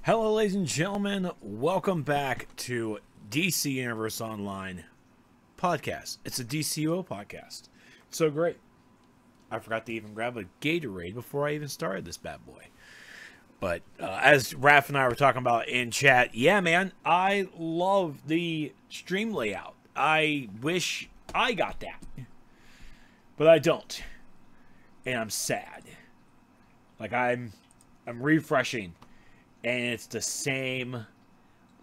Hello, ladies and gentlemen. Welcome back to DC Universe Online podcast. It's a DCUO podcast. It's so great. I forgot to even grab a Gatorade before I even started this bad boy. But as Raph and I were talking about in chat, yeah, man, I love the stream layout. I wish I got that, but I don't, and I'm sad. Like I'm refreshing. And it's the same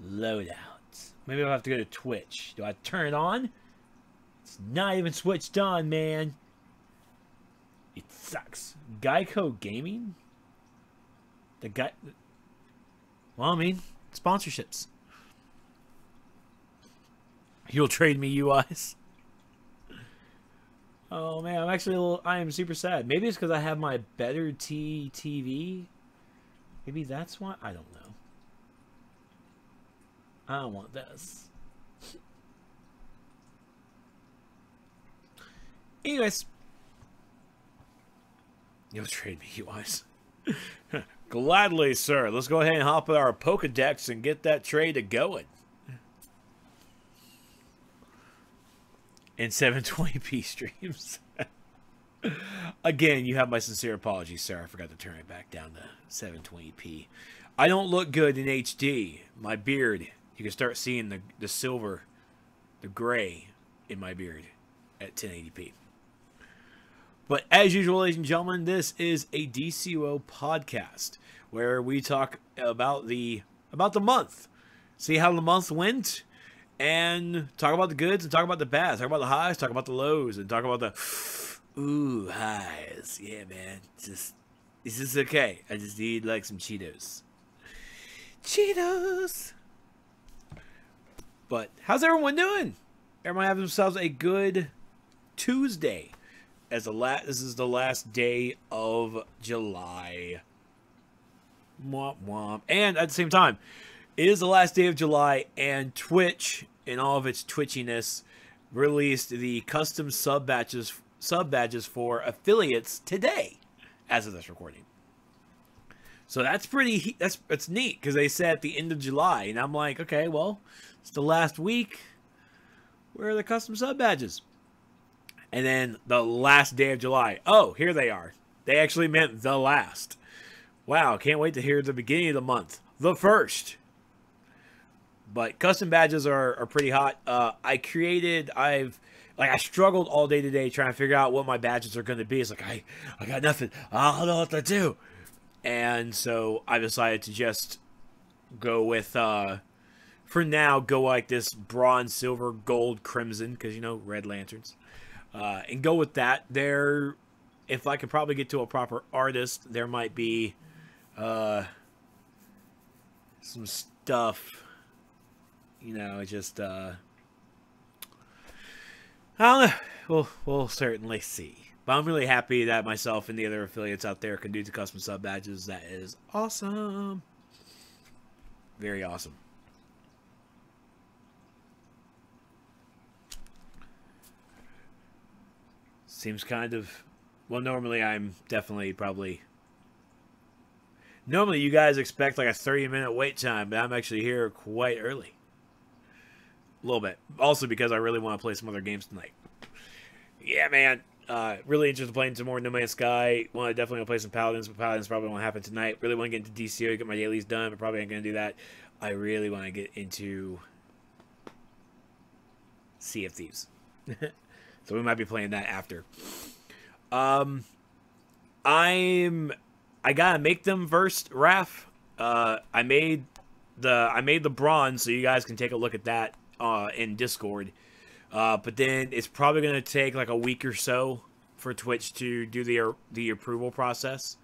loadout. Maybe I'll have to go to Twitch. Do I turn it on? It's not even switched on, man. It sucks. Geico Gaming? The guy... Well, I mean, sponsorships. You'll trade me UIs? Oh, man, I am super sad. Maybe it's because I have my better TV. Maybe that's why? I don't know. I don't want this. Anyways. You'll trade me, UIs. Gladly, sir. Let's go ahead and hop at our Pokedex and get that trade going. In 720p streams. Again, you have my sincere apologies, sir. I forgot to turn it back down to 720p. I don't look good in HD. My beard, you can start seeing the silver, the gray in my beard at 1080p. But as usual, ladies and gentlemen, this is a DCUO podcast where we talk about the month, see how the month went, and talk about the goods and talk about the bads, talk about the highs, talk about the lows, and talk about the ooh, highs. Yeah, man. This is okay. I just need, like, some Cheetos. Cheetos! But, how's everyone doing? Everyone having themselves a good Tuesday. This is the last day of July. Womp womp. And, at the same time, it is the last day of July, and Twitch, in all of its twitchiness, released the custom sub badges for affiliates today, as of this recording. So that's that's neat, because they said at the end of July, and I'm like, okay, well, it's the last week. Where are the custom sub badges? And then the last day of July. Oh, here they are. They actually meant the last. Wow, can't wait to hear the beginning of the month. The first. But custom badges are pretty hot. I struggled all day today trying to figure out what my badges are going to be. It's like, I got nothing. I don't know what to do. And so I decided to just go with, for now, go like this bronze, silver, gold, crimson, because, you know, red lanterns. And go with that. If I could probably get to a proper artist, there might be some stuff, you know, just... I don't know. We'll certainly see. But I'm really happy that myself and the other affiliates out there can do the custom sub badges. That is awesome. Very awesome. Seems kind of... Well, normally I'm definitely probably... Normally you guys expect like a 30-minute wait time, but I'm actually here quite early. A little bit. Also because I really want to play some other games tonight. Yeah, man. Really interested in playing some more No Man's Sky. Want to definitely play some Paladins, but Paladins probably won't happen tonight. Really want to get into DCO, get my dailies done, but probably ain't going to do that. I really want to get into Sea of Thieves. So we might be playing that after. I gotta make them first, Raph. I made the bronze, so you guys can take a look at that in Discord. But then it's probably going to take like a week or so for Twitch to do the approval process.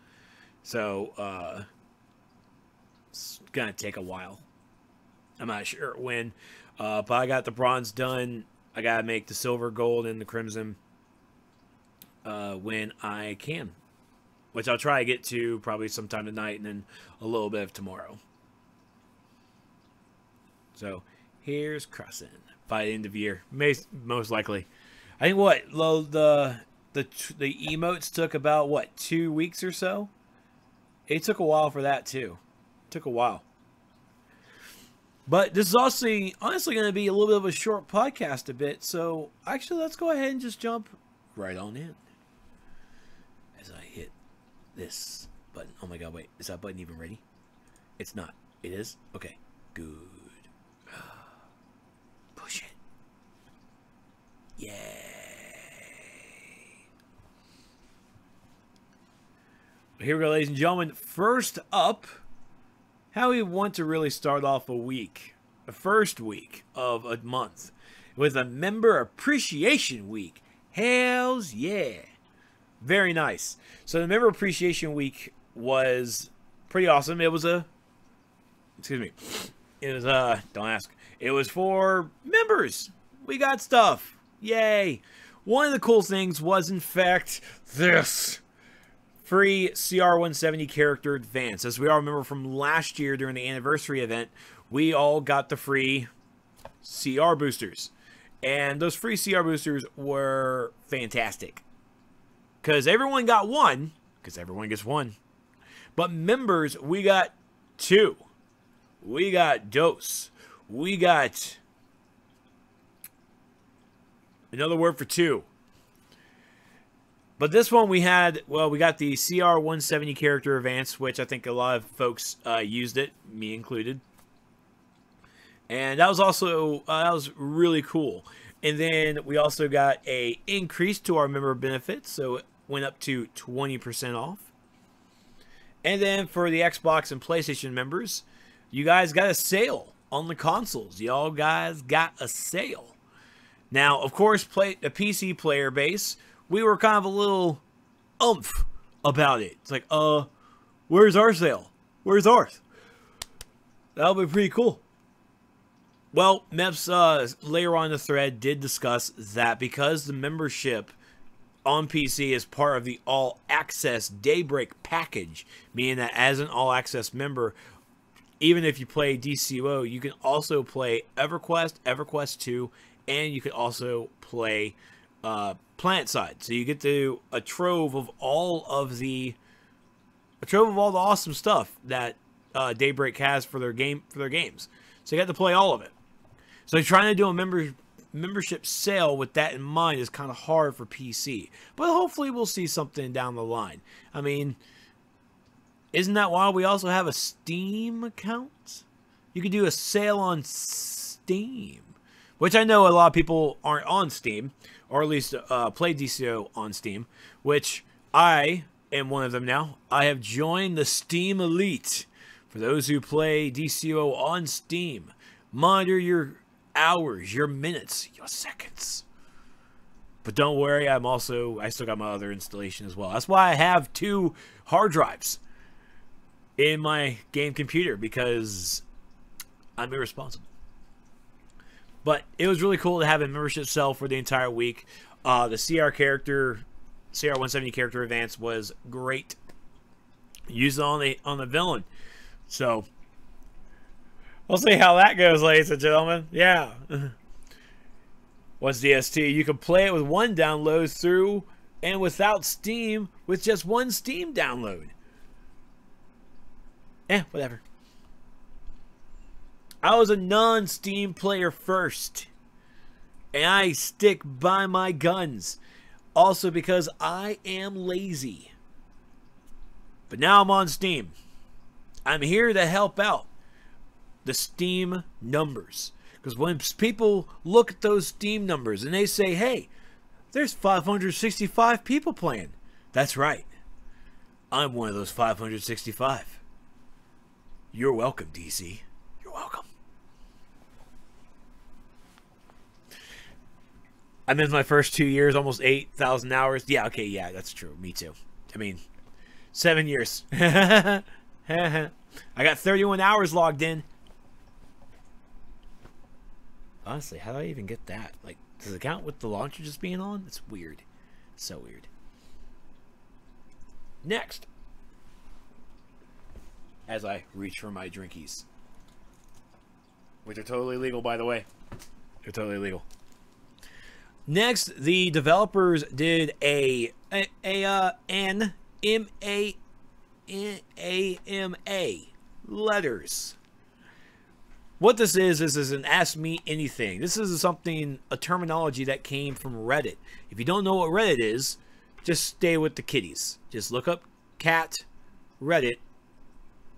So it's going to take a while. I'm not sure when. But I got the bronze done. I got to make the silver, gold, and the crimson when I can. Which I'll try to get to probably sometime tonight and then a little bit of tomorrow. So here's Crescent. By the end of the year, most likely. I think the emotes took about 2 weeks or so. It took a while for that too. It took a while. But this is also honestly going to be a little bit of a short podcast a bit. So actually, let's go ahead and just jump right on in. As I hit this button. Oh my god, wait. Is that button even ready? It's not. It is? Okay. Good. Push it. Yay. Here we go, ladies and gentlemen. First up, how we want to really start off a week, the first week of a month, with a member appreciation week. Hells yeah. Very nice. So the member appreciation week was pretty awesome. It was don't ask. It was for members. We got stuff. Yay. One of the cool things was, in fact, this free CR170 character advance. As we all remember from last year during the anniversary event, we all got the free CR boosters. And those free CR boosters were fantastic. Because everyone got one. Because everyone gets one. But members, we got two. We got Dose. We got another word for two. But this one we had, well, we got the CR170 character advance, which I think a lot of folks used it, me included. And that was also, that was really cool. And then we also got a increase to our member benefits, so it went up to 20% off. And then for the Xbox and PlayStation members, you guys got a sale on the consoles. Y'all guys got a sale. Now, of course, the PC player base, we were kind of a little umph about it. It's like, where's our sale? Where's ours? That'll be pretty cool. Well, Meps later on in the thread did discuss that because the membership on PC is part of the All Access Daybreak package, meaning that as an All Access member, even if you play DCUO, you can also play EverQuest, EverQuest 2, and you can also play PlanetSide. So you get to a trove of all the awesome stuff that Daybreak has for their games. So you got to play all of it. So trying to do a membership sale with that in mind is kind of hard for PC. But hopefully we'll see something down the line. I mean, isn't that why we also have a Steam account? You could do a sale on Steam. Which I know a lot of people aren't on Steam. Or at least play DCO on Steam. Which I am one of them now. I have joined the Steam Elite. For those who play DCO on Steam. Monitor your hours, your minutes, your seconds. But don't worry, I still got my other installation as well. That's why I have 2 hard drives in my game computer, because I'm irresponsible. But it was really cool to have a membership sale for the entire week. The CR170 character advance was great. Used it on the villain. So we'll see how that goes, ladies and gentlemen. Yeah. What's DST? You can play it with 1 download through and without Steam with just 1 Steam download. Whatever. I was a non-Steam player first. And I stick by my guns. Also because I am lazy. But now I'm on Steam. I'm here to help out the Steam numbers. Because when people look at those Steam numbers and they say, hey, there's 565 people playing. That's right. I'm one of those 565. You're welcome, DC. You're welcome. I'm in my first 2 years, almost 8,000 hours. Yeah, okay, yeah, that's true. Me too. I mean, 7 years. I got 31 hours logged in. Honestly, how do I even get that? Like, does it count with the launcher just being on? It's weird. So weird. Next. As I reach for my drinkies. Which are totally legal, by the way. They're totally legal. Next, the developers did an M-A-M-A letters. what this is an Ask Me Anything. This is a terminology that came from Reddit. If you don't know what Reddit is, just stay with the kiddies. Just look up cat Reddit,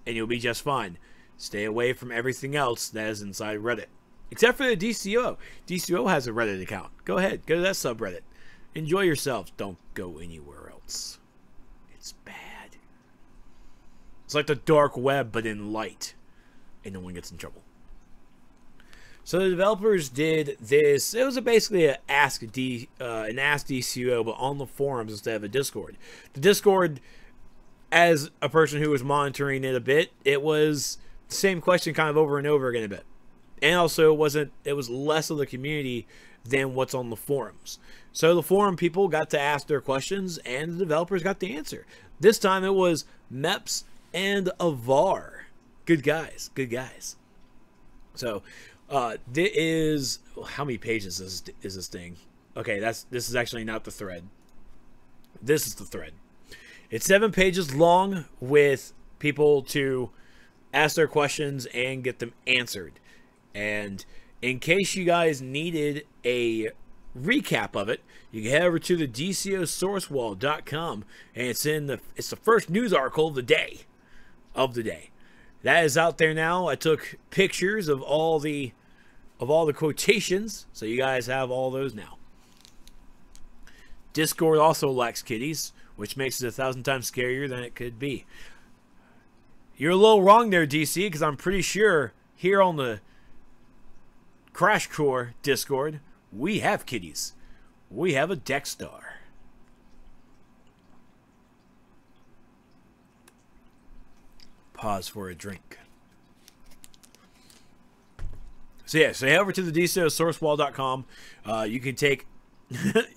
and you'll be just fine. Stay away from everything else that is inside Reddit. Except for the DCUO. DCUO has a Reddit account. Go ahead. Go to that subreddit. Enjoy yourselves. Don't go anywhere else. It's bad. It's like the dark web, but in light. And no one gets in trouble. So the developers did this. It was basically an Ask DCUO, but on the forums instead of a Discord. The Discord, as a person who was monitoring it a bit, it was the same question kind of over and over again a bit. And also it was less of the community than what's on the forums. So the forum people got to ask their questions and the developers got the answer. This time it was Meps and Avar. Good guys, good guys. So this is, how many pages is this thing? Okay, this is actually not the thread. This is the thread. It's 7 pages long with people to ask their questions and get them answered. And in case you guys needed a recap of it, you can head over to the DCOsourcewall.com, and it's the first news article of the day. That is out there now. I took pictures of all the quotations, so you guys have all those now. Discord also lacks kitties, which makes it 1,000 times scarier than it could be. You're a little wrong there, DC, because I'm pretty sure here on the Crash Core Discord, we have kitties. We have a Dexstar. Pause for a drink. So yeah, so head over to the DCOsourcewall.com. You can take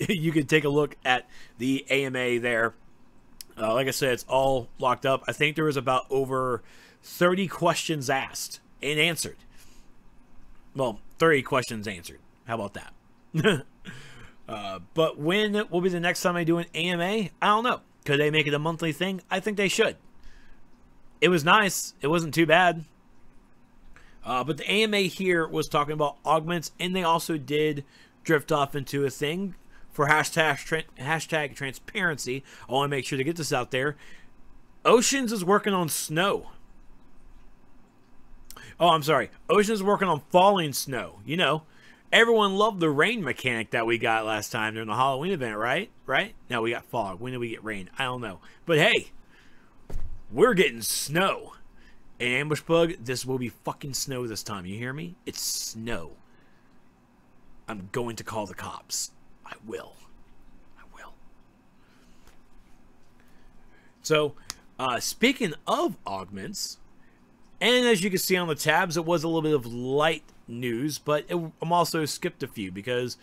you can take a look at the AMA there. Like I said, it's all locked up. I think there was about over 30 questions asked and answered. Well, 30 questions answered. How about that? But when will be the next time I do an AMA? I don't know. Could they make it a monthly thing? I think they should. It was nice. It wasn't too bad. But the AMA here was talking about augments, and they also did drift off into a thing for hashtag transparency. I want to make sure to get this out there. Oceans is working on snow. Oh, I'm sorry. Oceans is working on falling snow. You know, everyone loved the rain mechanic that we got last time during the Halloween event, right? Right? Now we got fog. When did we get rain? I don't know. But hey, we're getting snow. And Ambush Bug, this will be fucking snow this time. You hear me? It's snow. I'm going to call the cops. I will. I will. So, speaking of augments, and as you can see on the tabs, it was a little bit of light news, but I'm also skipped a few because,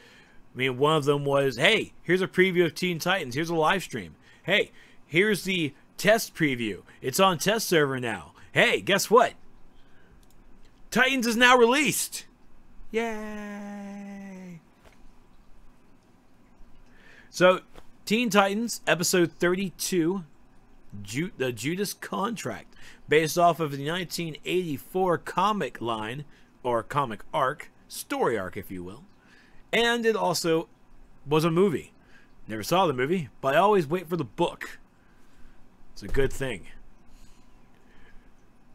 I mean, one of them was, hey, here's a preview of Teen Titans. Here's a live stream. Hey, here's the test preview. It's on test server now. Hey, guess what? Titans is now released. Yay! So, Teen Titans, episode 32, the Judas Contract, based off of the 1984 comic line, or comic arc, story arc, if you will. And it also was a movie. Never saw the movie, but I always wait for the book. It's a good thing.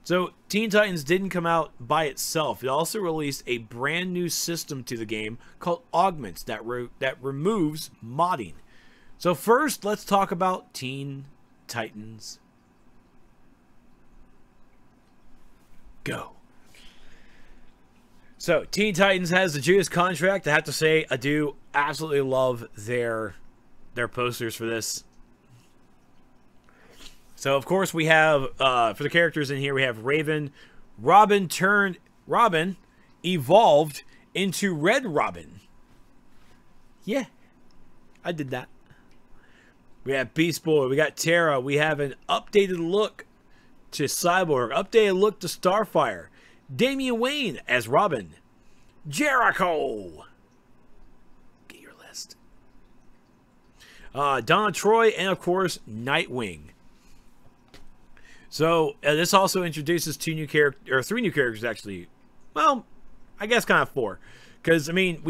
So, Teen Titans didn't come out by itself. It also released a brand new system to the game called Augments that removes modding. So first, let's talk about Teen Titans Go. So, Teen Titans has the Judas Contract. I have to say, I do absolutely love their posters for this. So, of course, we have, for the characters in here, we have Raven. Robin evolved into Red Robin. Yeah, I did that. We have Beast Boy. We got Terra. We have an updated look to Cyborg. Updated look to Starfire. Damian Wayne as Robin. Jericho. Get your list. Donna Troy, and, of course, Nightwing. So, this also introduces three new characters, actually. Well, I guess kind of 4. Because, I mean,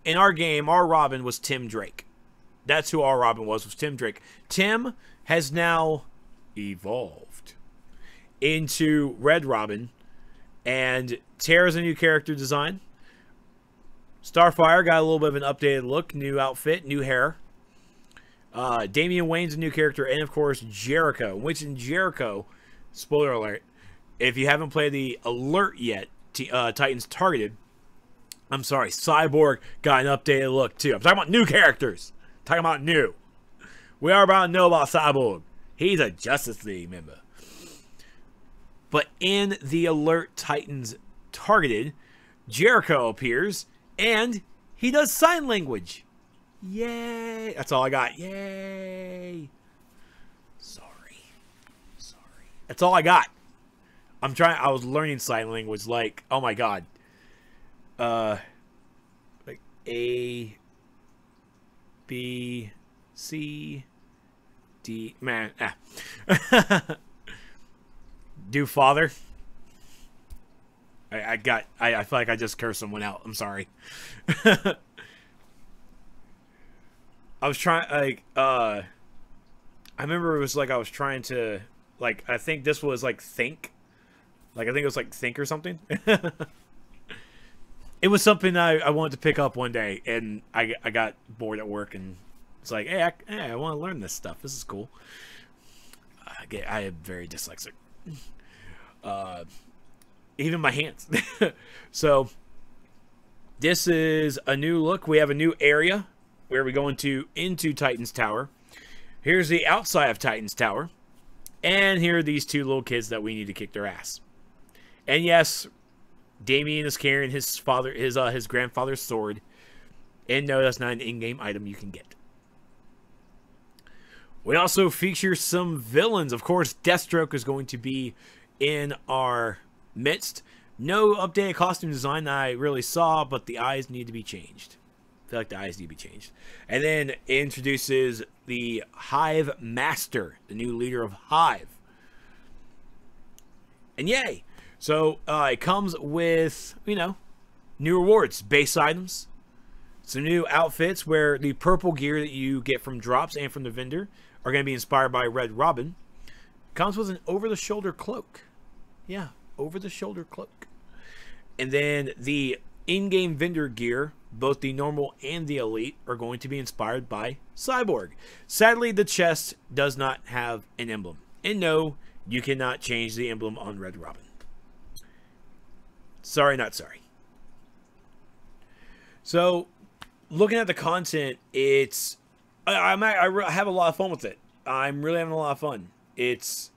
in our game, our Robin was Tim Drake. That's who our Robin was Tim Drake. Tim has now evolved into Red Robin. And Tara's a new character design. Starfire got a little bit of an updated look. New outfit, new hair. Damian Wayne's a new character. And, of course, Jericho. Which in Jericho, spoiler alert, if you haven't played the alert yet, Titans Targeted, I'm sorry, Cyborg got an updated look too. I'm talking about new characters. I'm talking about new. We are about to know about Cyborg. He's a Justice League member. But in the alert Titans Targeted, Jericho appears and he does sign language. Yay. That's all I got. Yay. Sorry. That's all I got. I was learning sign language like, oh my god. Like A, B, C, D, man, Do father. I feel like I just cursed someone out. I'm sorry. I was trying, like, I remember it was like I was trying to, like, I think this was like think. Like, I think it was like think or something. It was something I wanted to pick up one day, and I got bored at work, and it's like, hey, I want to learn this stuff. This is cool. I am very dyslexic. Even my hands. So, this is a new look. We have a new area where we go into Titan's Tower. Here's the outside of Titan's Tower. And here are these 2 little kids that we need to kick their ass. And yes, Damien is carrying his grandfather's sword. And no, that's not an in-game item you can get. We also feature some villains. Of course, Deathstroke is going to be in our midst. No updated costume design that I really saw, but the eyes need to be changed. I feel like the eyes need to be changed. And then it introduces the Hive Master, the new leader of Hive. And yay! So, it comes with, you know, new rewards, base items, some new outfits where the purple gear that you get from drops and from the vendor are going to be inspired by Red Robin. Comes with an over-the-shoulder cloak. Yeah, over-the-shoulder cloak. And then the in-game vendor gear, both the normal and the elite, are going to be inspired by Cyborg. Sadly, the chest does not have an emblem. And no, you cannot change the emblem on Red Robin. Sorry, not sorry. So, looking at the content, it's... I have a lot of fun with it. I'm really having a lot of fun. It's...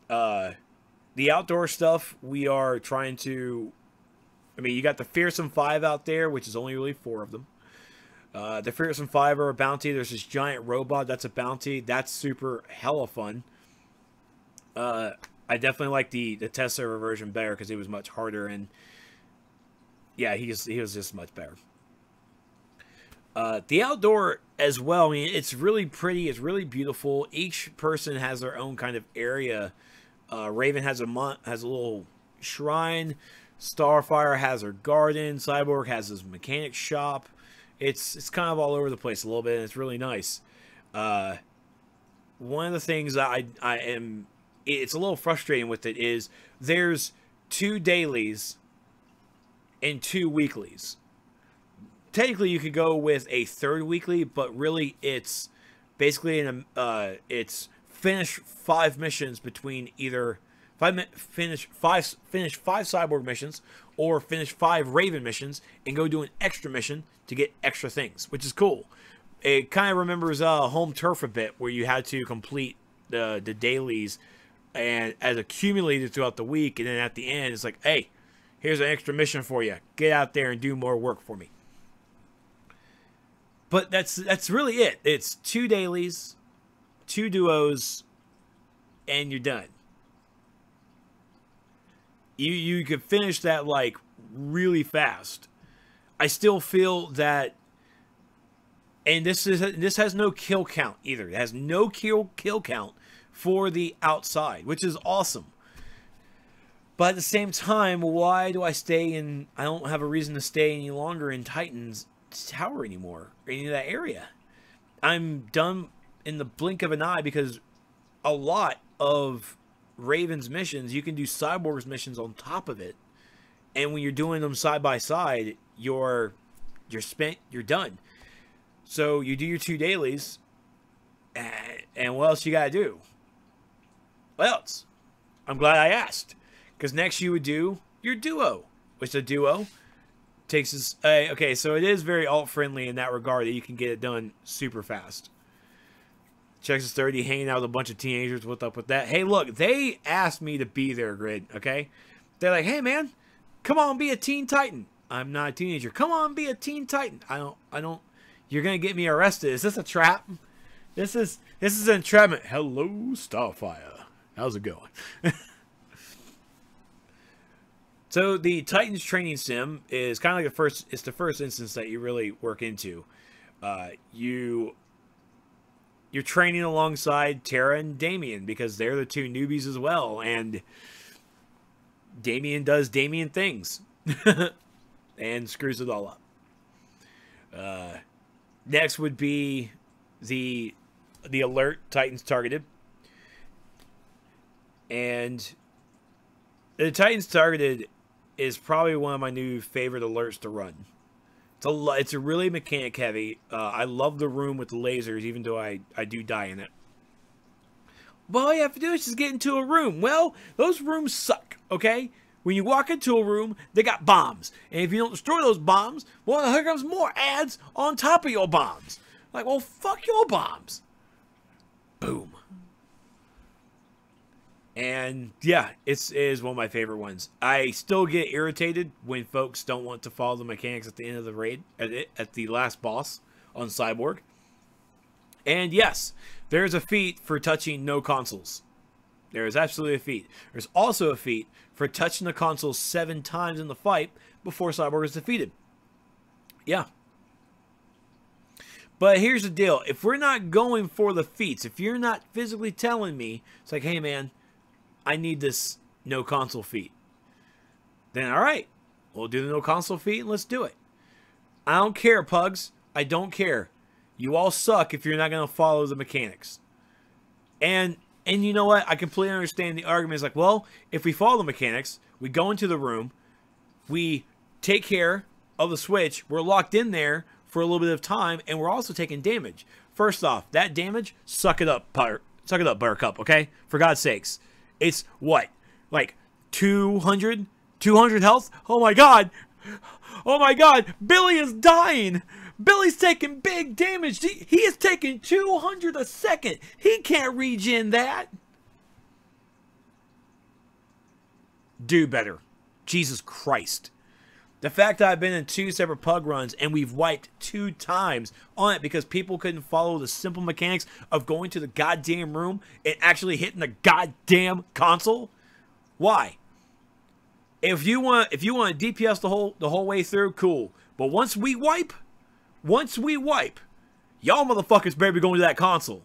the outdoor stuff, we are trying to... I mean, you got the Fearsome 5 out there, which is only really 4 of them. The Fearsome 5 are a bounty. There's this giant robot that's a bounty. That's super hella fun. I definitely like the test server version better because it was much harder, and yeah, he was just much better. The outdoor as well, I mean, it's really pretty, it's really beautiful. Each person has their own kind of area. Raven has a little shrine. Starfire has her garden. Cyborg has his mechanic shop. It's kind of all over the place a little bit, and it's really nice. One of the things that it's a little frustrating with it is there's 2 dailies and 2 weeklies. Technically, you could go with a 3rd weekly, but really it's basically it's finish 5 missions between either finish 5 Cyborg missions or finish 5 Raven missions and go do an extra mission to get extra things, which is cool. It kind of remembers Home Turf a bit, where you had to complete the dailies and as accumulated throughout the week, and then at the end it's like, hey, here's an extra mission for you. Get out there and do more work for me. But that's really it. It's 2 dailies, 2 duos, and you're done. You could finish that like really fast. I still feel that, and this has no kill count either. It has no kill count for the outside, which is awesome. But at the same time, why do I stay in... I don't have a reason to stay any longer in Titan's Tower anymore. Or any of that area. I'm done in the blink of an eye because a lot of Raven's missions, you can do Cyborg's missions on top of it. And when you're doing them side by side, you're done. So you do your 2 dailies, and what else you gotta do? What else? I'm glad I asked. Because next you would do your duo. Which a duo takes us... okay, so it is very alt-friendly in that regard that you can get it done super fast. Checks 30, hanging out with a bunch of teenagers. What's up with that? Hey, look, they asked me to be their Grid, okay? They're like, hey, man, come on, be a Teen Titan. I'm not a teenager. Come on, be a Teen Titan. I don't... You're going to get me arrested. Is this a trap? This is an entrapment. Hello, Starfire. How's it going? So the Titans training sim is kind of like the first instance that you really work into. You're training alongside Tara and Damien because they're the 2 newbies as well, and Damien does Damien things and screws it all up. Next would be the alert Titans targeted, and the Titans targeted is probably one of my new favorite alerts to run. It's a really mechanic heavy. I love the room with the lasers, even though I do die in it. But all you have to do is just get into a room. Well, those rooms suck, okay? When you walk into a room, they got bombs. And if you don't destroy those bombs, well, here comes more ads on top of your bombs. Like, well, fuck your bombs. Boom. And yeah, it is one of my favorite ones. I still get irritated when folks don't want to follow the mechanics at the end of the raid, at the last boss on Cyborg. And yes, there's a feat for touching no consoles. There is absolutely a feat. There's also a feat for touching the console 7 times in the fight before Cyborg is defeated. Yeah. But here's the deal. If we're not going for the feats, if you're not physically telling me, it's like, hey man, I need this no console feat. Then alright, we'll do the no console feat and let's do it. I don't care, pugs. I don't care. You all suck if you're not going to follow the mechanics. And you know what? I completely understand the argument. It's like, well, if we follow the mechanics, we go into the room, we take care of the switch, we're locked in there for a little bit of time, and we're also taking damage. First off, that damage, suck it up, Buttercup, okay? For God's sakes. It's what? Like 200 health? Oh my god! Oh my god! Billy is dying! Billy's taking big damage! He is taking 200 a second! He can't regen that! Do better. Jesus Christ. The fact that I've been in 2 separate pug runs and we've wiped 2 times on it because people couldn't follow the simple mechanics of going to the goddamn room and actually hitting the goddamn console. Why? If you want to DPS the whole way through, cool. But once we wipe, y'all motherfuckers better be going to that console.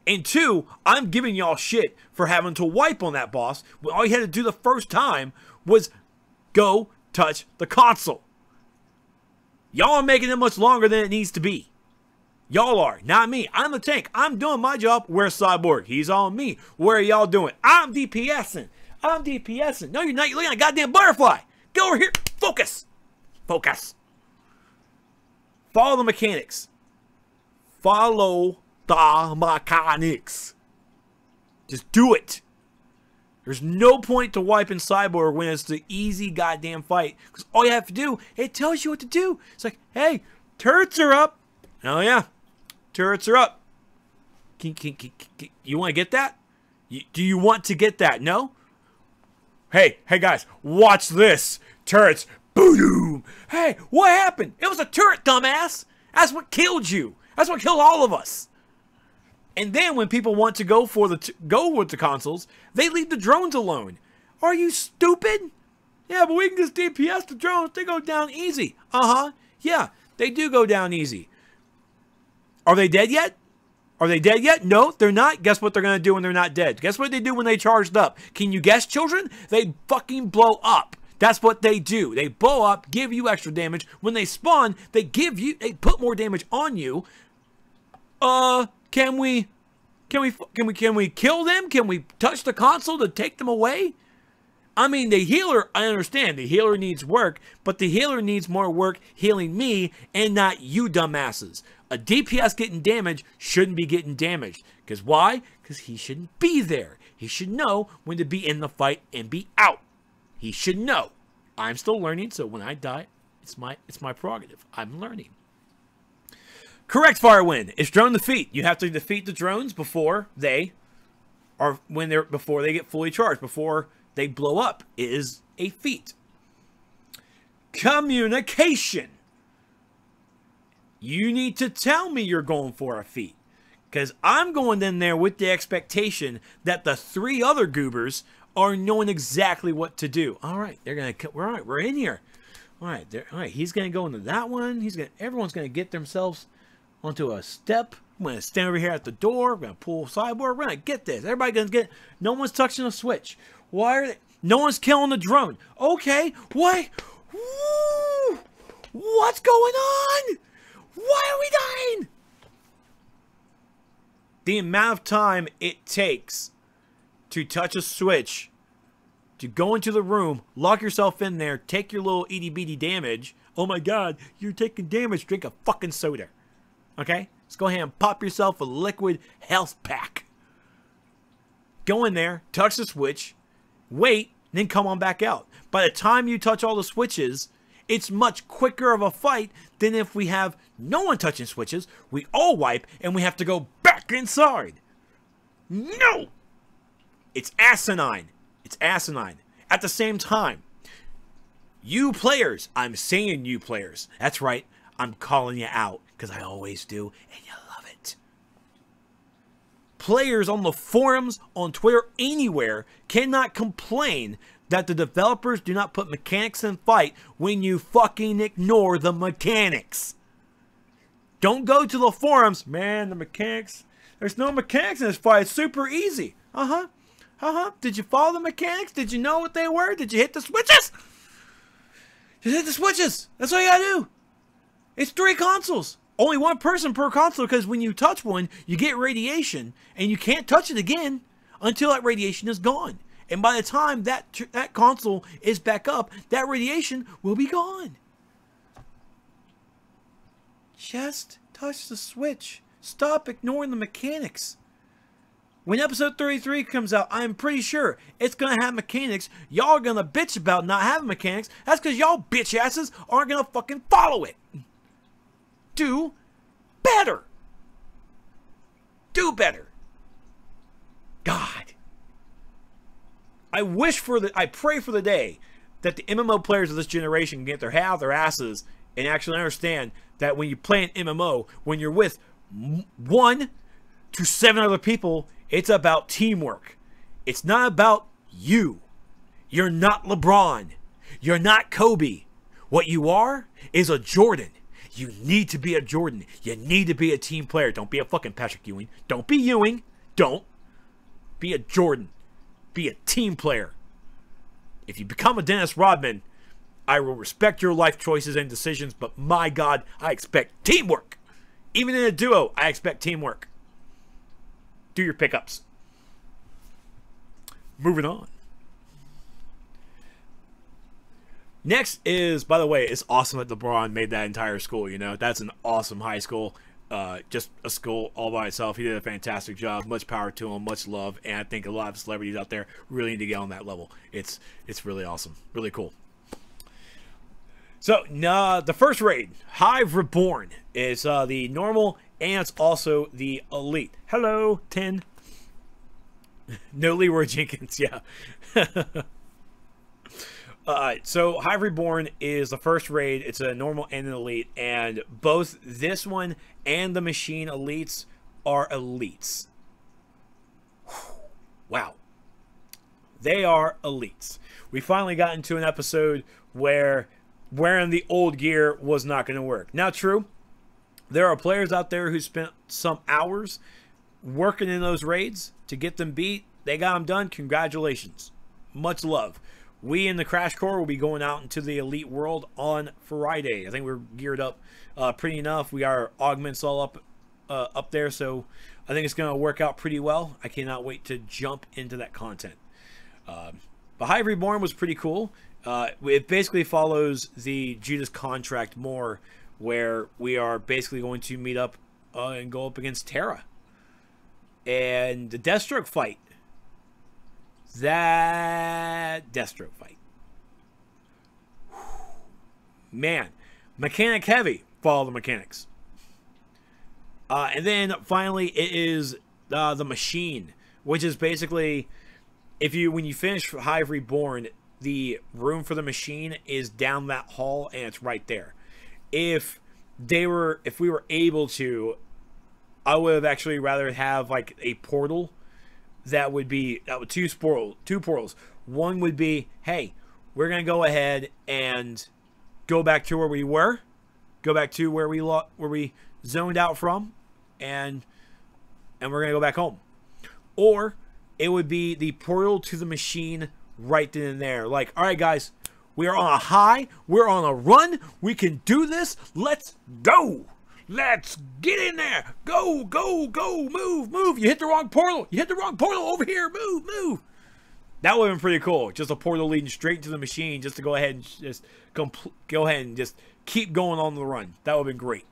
And 2, I'm giving y'all shit for having to wipe on that boss when all you had to do the first time was go touch the console. Y'all are making it much longer than it needs to be. Y'all are, not me. I'm the tank. I'm doing my job. Where's Cyborg? He's on me. Where are y'all doing? I'm DPSing. No, you're not. You're looking at a goddamn butterfly. Get over here. Focus. Follow the mechanics. Just do it. There's no point to wiping Cyborg when it's the easy goddamn fight. Because all you have to do, it tells you what to do. It's like, hey, turrets are up. Oh yeah, turrets are up. You want to get that? Do you want to get that? No? Hey guys, watch this. Turrets, boom. Hey, what happened? It was a turret, dumbass. That's what killed you. That's what killed all of us. And then when people want to go with the consoles, they leave the drones alone. Are you stupid? Yeah, but we can just DPS the drones. They go down easy. Yeah, they do go down easy. Are they dead yet? Are they dead yet? No, they're not. Guess what they're going to do when they're not dead? Guess what they do when they charged up? Can you guess, children? They fucking blow up. That's what they do. They blow up, give you extra damage. When they spawn, they put more damage on you. Can we kill them? Can we touch the console to take them away? I mean, the healer, I understand. The healer needs work, but the healer needs more work healing me and not you dumbasses. A DPS getting damaged shouldn't be getting damaged. Because why? Because he shouldn't be there. He should know when to be in the fight and be out. He should know. I'm still learning, so when I die, it's my prerogative. I'm learning. Correct fire win. It's drone defeat. You have to defeat the drones before they get fully charged, before they blow up. It is a feat. Communication. You need to tell me you're going for a feat. Because I'm going in there with the expectation that the 3 other goobers are knowing exactly what to do. All right, we're in here. All right, he's going to go into that one. Everyone's going to get themselves onto a step. I'm going to stand over here at the door. We're going to pull sideboard. We're going to get this. Everybody's going to get it. No one's touching a switch. Why are they? No one's killing the drone. Okay, what? Woo! What's going on? Why are we dying? The amount of time it takes to touch a switch, to go into the room, lock yourself in there, take your little itty bitty damage. Oh my god, you're taking damage. Drink a fucking soda. Okay? Let's go ahead and pop yourself a liquid health pack. Go in there, touch the switch, wait, then come on back out. By the time you touch all the switches, it's much quicker of a fight than if we have no one touching switches, we all wipe, and we have to go back inside. No! It's asinine. It's asinine. At the same time, you players, I'm saying you players, that's right, I'm calling you out, because I always do, and you love it. Players on the forums, on Twitter, anywhere, cannot complain that the developers do not put mechanics in fight when you fucking ignore the mechanics. Don't go to the forums, man, the mechanics, there's no mechanics in this fight, it's super easy. Did you follow the mechanics? Did you know what they were? Did you hit the switches? Just hit the switches. That's all you gotta do. It's 3 consoles. Only 1 person per console, because when you touch one, you get radiation, and you can't touch it again until that radiation is gone. And by the time that console is back up, that radiation will be gone. Just touch the switch. Stop ignoring the mechanics. When episode 33 comes out, I'm pretty sure it's going to have mechanics. Y'all are going to bitch about not having mechanics. That's because y'all bitch asses aren't going to fucking follow it. Do better. Do better. God. I pray for the day that the MMO players of this generation can get their head out their asses and actually understand that when you play an MMO, when you're with 1 to 7 other people, it's about teamwork. It's not about you. You're not LeBron. You're not Kobe. What you are is a Jordan. You need to be a Jordan. You need to be a team player. Don't be a fucking Patrick Ewing. Don't be Ewing. Don't. Be a Jordan. Be a team player. If you become a Dennis Rodman, I will respect your life choices and decisions, but my God, I expect teamwork. Even in a duo, I expect teamwork. Do your pickups. Moving on. Next is, by the way, it's awesome that LeBron made that entire school, you know. That's an awesome high school. Just a school all by itself. He did a fantastic job. Much power to him. Much love. And I think a lot of celebrities out there really need to get on that level. It's really awesome. Really cool. So, the first raid, Hive Reborn, is the normal, and it's also the elite. Hello, 10. No Leroy Jenkins, yeah. So Hive Reborn is the first raid. It's a normal and an elite, and both this one and the Machine elites are elites. Wow. They are elites. We finally got into an episode where wearing the old gear was not going to work. Now, true, there are players out there who spent some hours working in those raids to get them beat. They got them done. Congratulations. Much love. We in the Crash Corps will be going out into the Elite World on Friday. I think we're geared up pretty enough. We got our augments all up there, so I think it's going to work out pretty well. I cannot wait to jump into that content. But Hive Reborn was pretty cool. It basically follows the Judas Contract more, where we are basically going to meet up and go up against Terra. And the Deathstroke fight. That Deathstroke fight. Man. Mechanic heavy. Follow the mechanics. And then finally it is the Machine, which is basically when you finish Hive Reborn, the room for the Machine is down that hall and it's right there. If we were able to, I would have actually rather have like a portal that would be two portals. One would be, hey, we're gonna go ahead and go back to where we were, go back to where we zoned out from, and we're gonna go back home. Or it would be the portal to the Machine right then and there. Like, all right, guys, we are on a high, we're on a run, we can do this. Let's go. Let's get in there. Go, go, go. Move, move. You hit the wrong portal. You hit the wrong portal over here. Move, move. That would have been pretty cool. Just a portal leading straight to the Machine, just to go ahead and just keep going on the run. That would have been great.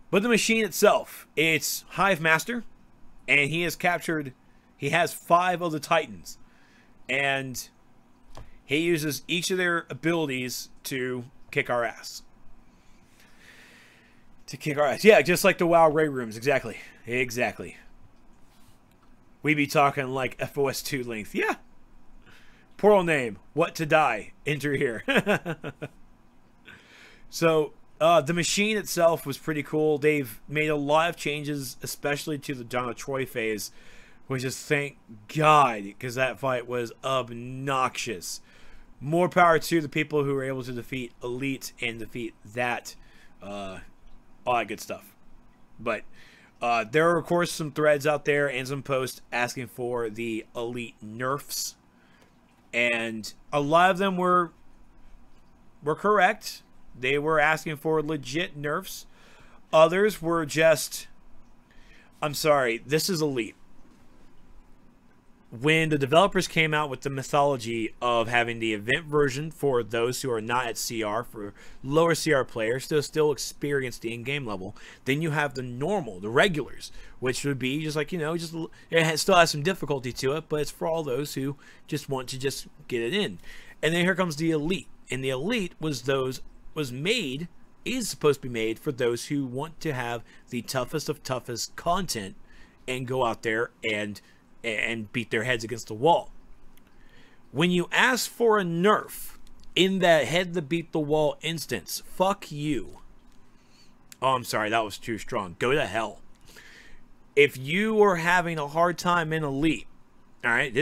But the Machine itself, it's Hive Master, and he has 5 of the Titans. And he uses each of their abilities to kick our ass. Yeah, just like the WoW raid rooms. Exactly. We be talking like FOS 2 length. Yeah. Portal name. What to die. Enter here. So, the Machine itself was pretty cool. They've made a lot of changes, especially to the Donna Troy phase, which is thank God, because that fight was obnoxious. More power to the people who were able to defeat Elite and defeat that, all that good stuff. But there are, of course, some threads out there and some posts asking for the Elite nerfs. And a lot of them were correct. They were asking for legit nerfs. Others were just, I'm sorry, this is Elite. When the developers came out with the mythology of having the event version for those who are not at CR, for lower CR players to still experience the in-game level, then you have the normal, the regulars, which would be just like, it still has some difficulty to it, but it's for all those who just want to just get it in. And then here comes the Elite, and the Elite is supposed to be made for those who want to have the toughest of toughest content and go out there and beat their heads against the wall. When you ask for a nerf in that head to beat the wall instance, fuck you. Oh, I'm sorry, that was too strong. Go to hell. If you are having a hard time in Elite, all right,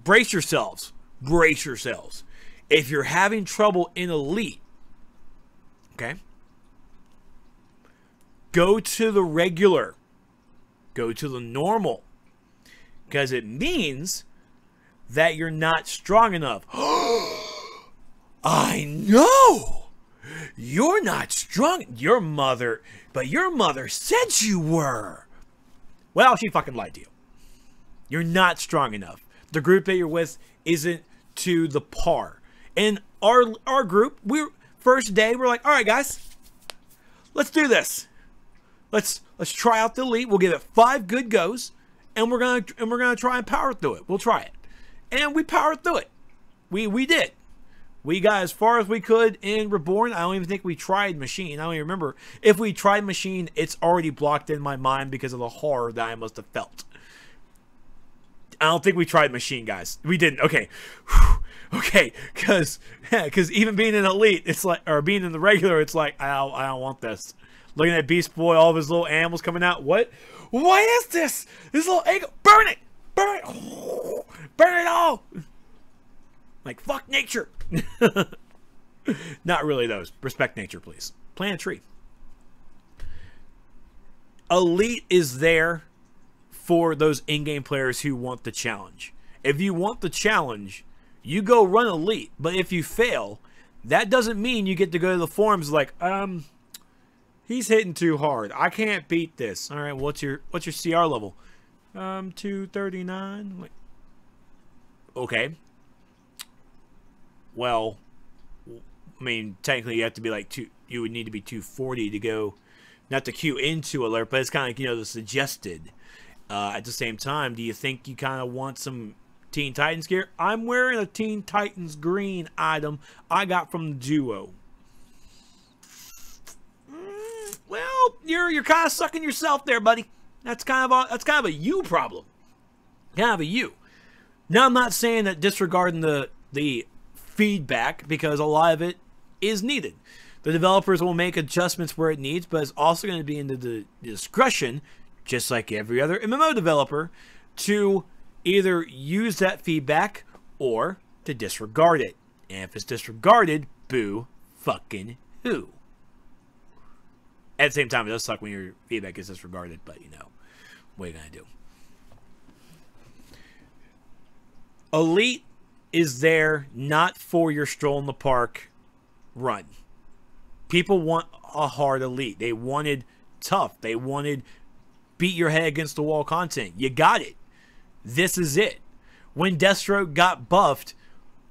brace yourselves. Brace yourselves. If you're having trouble in Elite, okay, go to the regular. Go to the normal. Because it means that you're not strong enough. I know! You're not strong. But your mother said you were. Well, she fucking lied to you. You're not strong enough. The group that you're with isn't to the par. And our group, first day, we're like, all right, guys, let's do this. Let's try out the Elite. We'll give it 5 good goes. And we're gonna try and power through it. We'll try it, and we powered through it. We did. We got as far as we could in Reborn. I don't even think we tried Machine. I don't even remember if we tried Machine. It's already blocked in my mind because of the horror that I must have felt. I don't think we tried Machine, guys. We didn't. Okay, okay, because even being in Elite, it's like, or being in the regular, it's like I don't want this. Looking at Beast Boy, all of his little animals coming out. What is this? This little egg. Burn it! Burn it! Burn it all! Like, fuck nature. Not really, though. Respect nature, please. Plant a tree. Elite is there for those in-game players who want the challenge. If you want the challenge, you go run Elite. But if you fail, that doesn't mean you get to go to the forums like, he's hitting too hard. I can't beat this. All right, what's your CR level? 239. Like, okay. Well, I mean, technically you have to be like you would need to be 240 to go, not to queue into alert, but it's kind of, you know, the suggested. At the same time, do you think you kind of want some Teen Titans gear? I'm wearing a Teen Titans green item I got from the duo. Well, you're kind of sucking yourself there, buddy. That's kind of a you problem. Kind of a you. Now, I'm not saying that disregarding the feedback, because a lot of it is needed. The developers will make adjustments where it needs, but it's also going to be into the discretion, just like every other MMO developer, to either use that feedback or to disregard it. And if it's disregarded, boo fucking who. At the same time, it does suck when your feedback is disregarded, but you know, what are you going to do? Elite is there not for your stroll in the park run. People want a hard Elite. They wanted tough. They wanted beat your head against the wall content. You got it. This is it. When Deathstroke got buffed,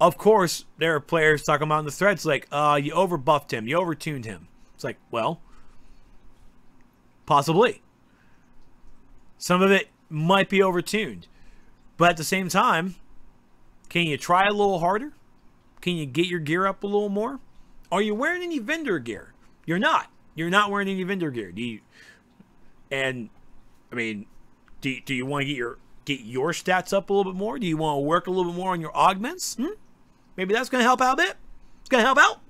of course, there are players talking about in the threads like, you overbuffed him. You overtuned him. It's like, well, possibly. Some of it might be overtuned. But at the same time, can you try a little harder? Can you get your gear up a little more? Are you wearing any vendor gear? You're not. You're not wearing any vendor gear. Do you want to get your stats up a little bit more? Do you want to work a little bit more on your augments? Maybe that's going to help out a bit. It's going to help out.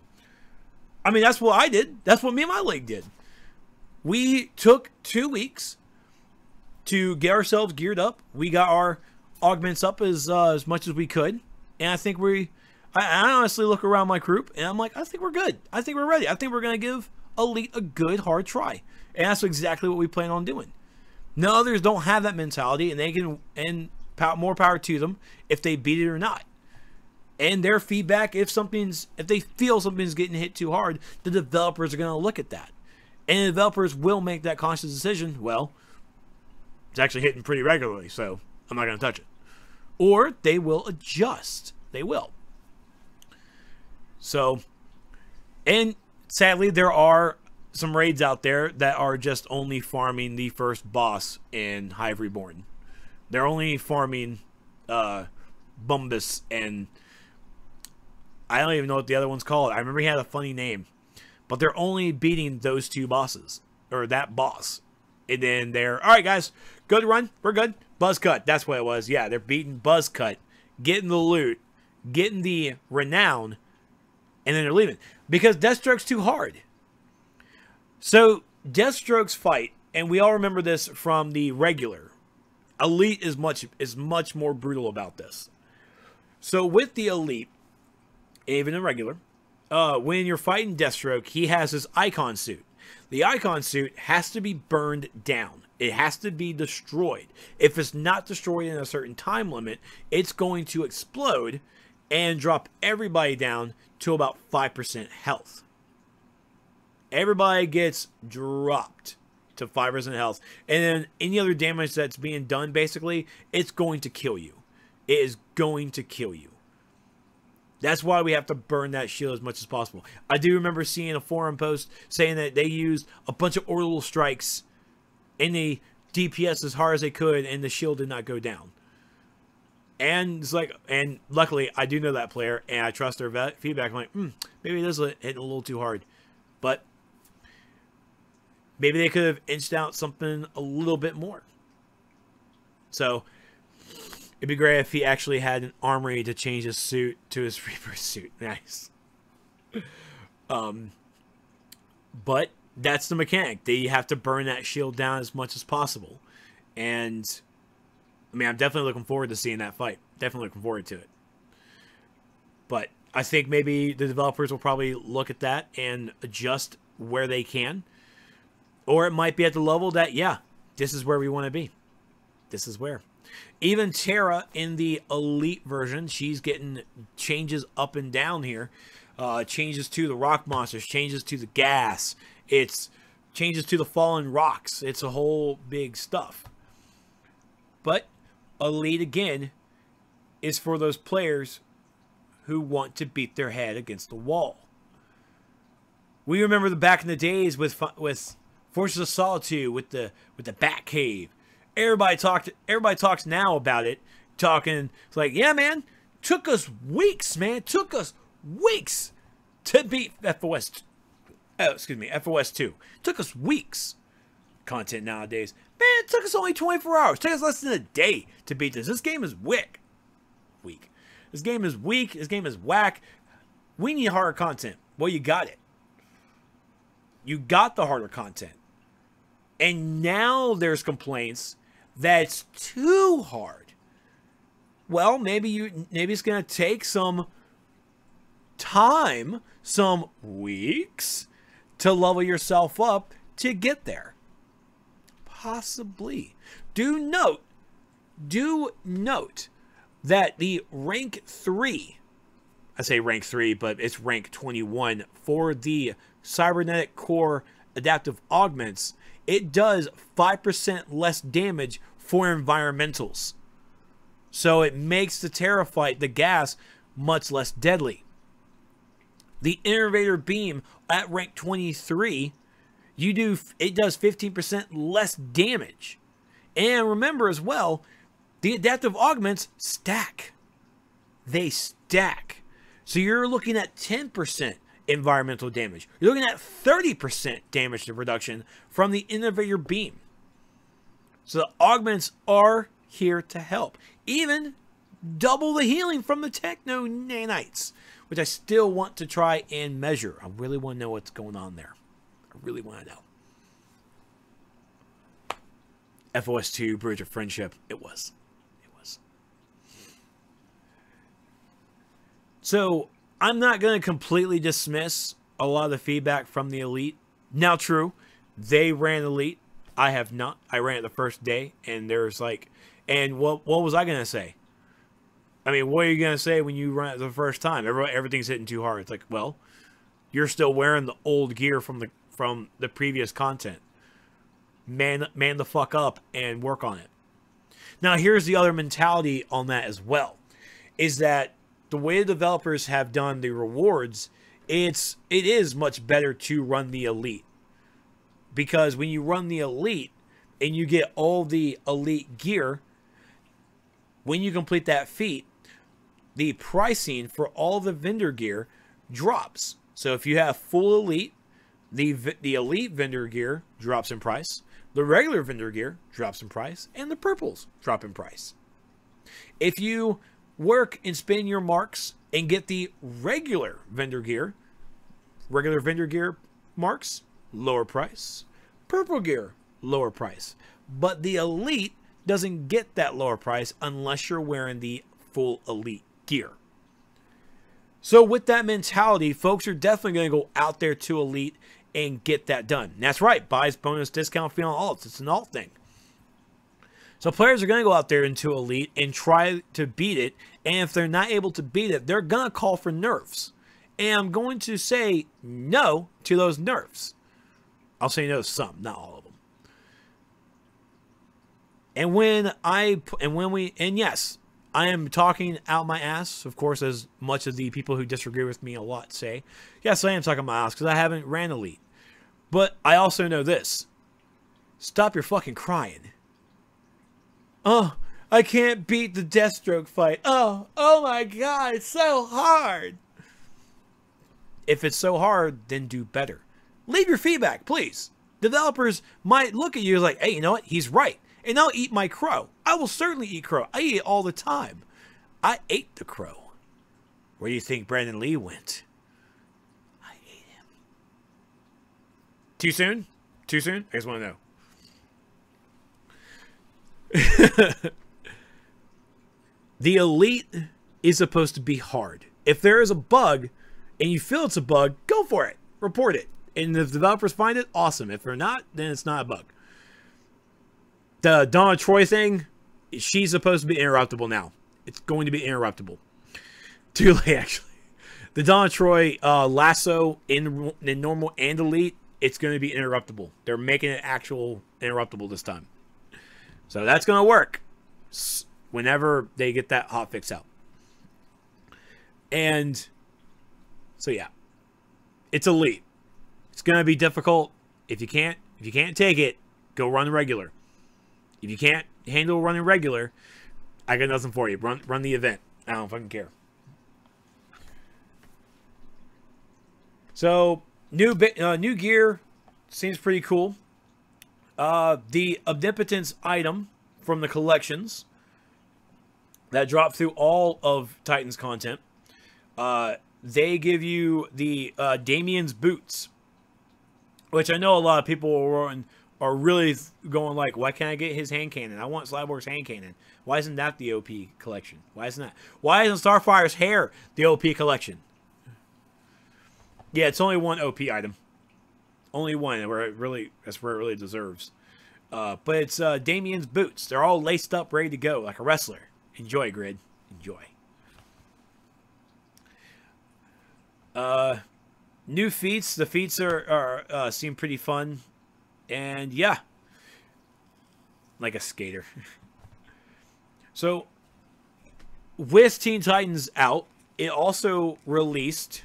I mean, that's what I did. That's what me and my league did. We took 2 weeks to get ourselves geared up. We got our augments up as much as we could, and I think I honestly look around my group and I'm like, I think we're good. I think we're ready. I think we're going to give Elite a good hard try, and that's exactly what we plan on doing. No others don't have that mentality, and they can, and more power to them if they beat it or not. And their feedback, if they feel something's getting hit too hard, the developers are going to look at that, and the developers will make that conscious decision. Well, it's actually hitting pretty regularly, so I'm not going to touch it. Or they will adjust. They will. So, and sadly, there are some raids out there that are just only farming the first boss in Hive Reborn. They're only farming Bumbus, and I don't even know what the other one's called. I remember he had a funny name. But they're only beating those 2 bosses, or that boss. And then they're, all right, guys, good run. We're good. Buzz cut. That's what it was. Yeah, they're beating Buzz cut, getting the loot, getting the renown, and then they're leaving because Deathstroke's too hard. So Deathstroke's fight, and we all remember this from the regular. Elite is much more brutal about this. So with the Elite, even in regular, when you're fighting Deathstroke, he has his icon suit. The icon suit has to be burned down. It has to be destroyed. If it's not destroyed in a certain time limit, it's going to explode and drop everybody down to about 5% health. Everybody gets dropped to 5% health. And then any other damage that's being done, basically, it's going to kill you. It is going to kill you. That's why we have to burn that shield as much as possible. I do remember seeing a forum post saying that they used a bunch of orbital strikes in the DPS as hard as they could, and the shield did not go down. And it's like, and luckily I do know that player, and I trust their feedback. I'm like, maybe it is hitting a little too hard, but maybe they could have inched out something a little bit more. So it'd be great if he actually had an armory to change his suit to his Reaper suit. Nice. But that's the mechanic. They have to burn that shield down as much as possible. And I mean, I'm definitely looking forward to seeing that fight. Definitely looking forward to it. But I think maybe the developers will probably look at that and adjust where they can. Or it might be at the level that, yeah, this is where we want to be. This is where. Even Terra in the Elite version, she's getting changes up and down here. Changes to the rock monsters, changes to the gas. It's changes to the fallen rocks. It's a whole big stuff. But Elite, again, is for those players who want to beat their head against the wall. We remember the back in the days with Forces of Solitude, with the Batcave. Everybody talks now about it. It's like, yeah, man, took us weeks, man. Took us weeks to beat FOS. FOS 2. Took us weeks. Content nowadays, man, it took us only 24 hours. It took us less than a day to beat this. This game is weak. This game is weak. This game is whack. We need harder content. Well, you got it. You got the harder content. And now there's complaints that it's too hard. Well, maybe it's going to take some time, some weeks, to level yourself up to get there. Possibly. Do note that the rank 3, I say rank 3, but it's rank 21 for the Cybernetic Core Adaptive Augments, it does 5% less damage for environmentals. So it makes the Terraphyte, the gas, much less deadly. The Innovator Beam at rank 23, it does 15% less damage. And remember as well, the Adaptive Augments stack. They stack. So you're looking at 10% environmental damage. You're looking at 30% damage to reduction from the Innovator Beam. So the Augments are here to help. Even double the healing from the Techno Nanites, which I still want to try and measure. I really want to know what's going on there. I really want to know. FOS 2, Bridge of Friendship. It was. So, I'm not going to completely dismiss a lot of the feedback from the Elite. Now, true, they ran Elite. I have not. I ran it the first day, and there's like, and what was I going to say? I mean, what are you going to say when you run it the first time? Everything's hitting too hard. It's like, well, you're still wearing the old gear from the previous content. Man the fuck up and work on it. Now, here's the other mentality on that as well, is that the way the developers have done the rewards, it is much better to run the Elite. Because when you run the Elite and you get all the Elite gear, when you complete that feat, the pricing for all the vendor gear drops. So if you have full Elite, the Elite vendor gear drops in price, the regular vendor gear drops in price, and the purples drop in price. If you work and spend your marks and get the regular vendor gear marks, lower price. Purple gear, lower price. But the Elite doesn't get that lower price unless you're wearing the full Elite gear. So with that mentality, folks are definitely going to go out there to Elite and get that done. And that's right, buys bonus discount fee on alts. It's an alt thing. So players are going to go out there into Elite and try to beat it. And if they're not able to beat it, they're going to call for nerfs. And I'm going to say no to those nerfs. I'll say no to some, not all of them. And yes, I am talking out my ass, of course, as much as the people who disagree with me a lot say. Yes, I am talking my ass because I haven't ran Elite. But I also know this. Stop your fucking crying. Oh, I can't beat the Deathstroke fight. Oh my god, it's so hard. If it's so hard, then do better. Leave your feedback, please. Developers might look at you like, hey, you know what? He's right. And I'll eat my crow. I will certainly eat crow. I eat it all the time. I ate the crow. Where do you think Brandon Lee went? I ate him. Too soon? Too soon? I just want to know. The Elite is supposed to be hard. If there is a bug and you feel it's a bug, go for it. Report it. And if developers find it, awesome. If they're not, then it's not a bug. The Donna Troy thing, she's supposed to be interruptible now. It's going to be interruptible. Too late, actually. The Donna Troy lasso in normal and elite, it's going to be interruptible. They're making it actual interruptible this time. So that's going to work whenever they get that hotfix out. And so yeah, it's elite. It's going to be difficult. If you can't take it, go run regular. If you can't handle running regular, I got nothing for you. Run the event. I don't fucking care. So new gear seems pretty cool. The Omnipotence item from the collections that drop through all of Titan's content. They give you the Damien's boots, which I know a lot of people are really going like, why can't I get his hand cannon? I want Cyborg's hand cannon. Why isn't that the OP collection? Why isn't Starfire's hair the OP collection? Yeah, it's only one OP item. Only one, that's where it really deserves. But it's Damien's boots. They're all laced up, ready to go, like a wrestler. Enjoy, Grid. Enjoy. New feats. The feats are seem pretty fun. And yeah. Like a skater. So, with Teen Titans out, it also released,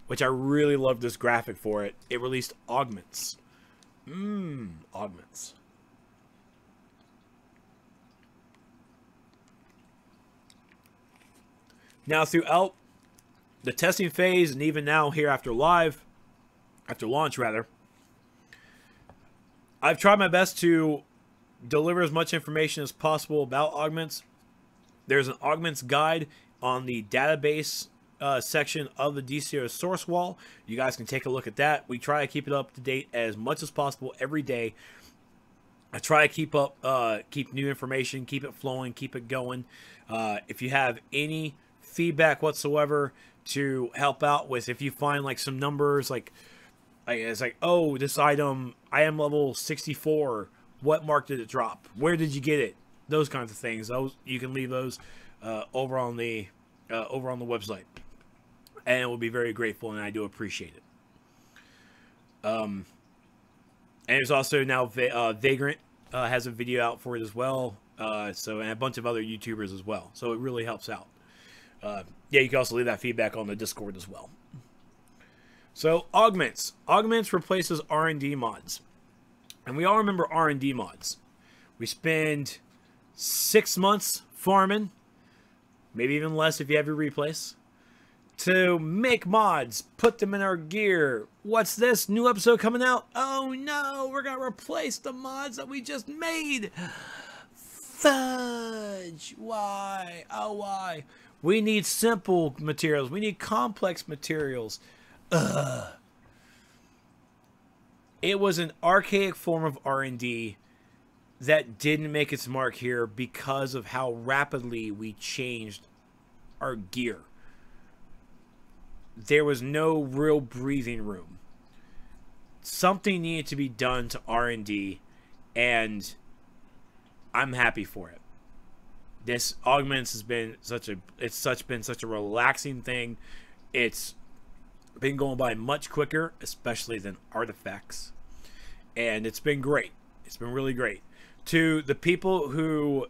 which I really love this graphic for it, it released Augments. Augments. Now, throughout the testing phase, and even now here after launch, I've tried my best to deliver as much information as possible about Augments. There's an Augments guide on the database section of the DCUO source wall. You guys can take a look at that. We try to keep it up to date as much as possible every day. I try to keep new information, keep it flowing, keep it going. If you have any feedback whatsoever to help out with, if you find like some numbers, like it's like, oh, this item, I am level 64. What mark did it drop? Where did you get it? Those kinds of things. Those you can leave those over on the website, and it will be very grateful, and I do appreciate it. And there's also now Vagrant has a video out for it as well. So, and a bunch of other YouTubers as well. So it really helps out. Yeah, you can also leave that feedback on the Discord as well. So Augments. Augments replaces R&D mods. And we all remember R&D mods. We spend 6 months farming, maybe even less if you have your replays, to make mods, put them in our gear. What's this? New episode coming out? Oh no, we're going to replace the mods that we just made. Fudge. Why? Oh, why? We need simple materials. We need complex materials. Ugh. It was an archaic form of R&D that didn't make its mark here because of how rapidly we changed our gear. There was no real breathing room. Something needed to be done to R&D, and I'm happy for it. This Augments has been such a relaxing thing. It's been going by much quicker, especially than Artifacts, and it's been great. It's been really great. To the people who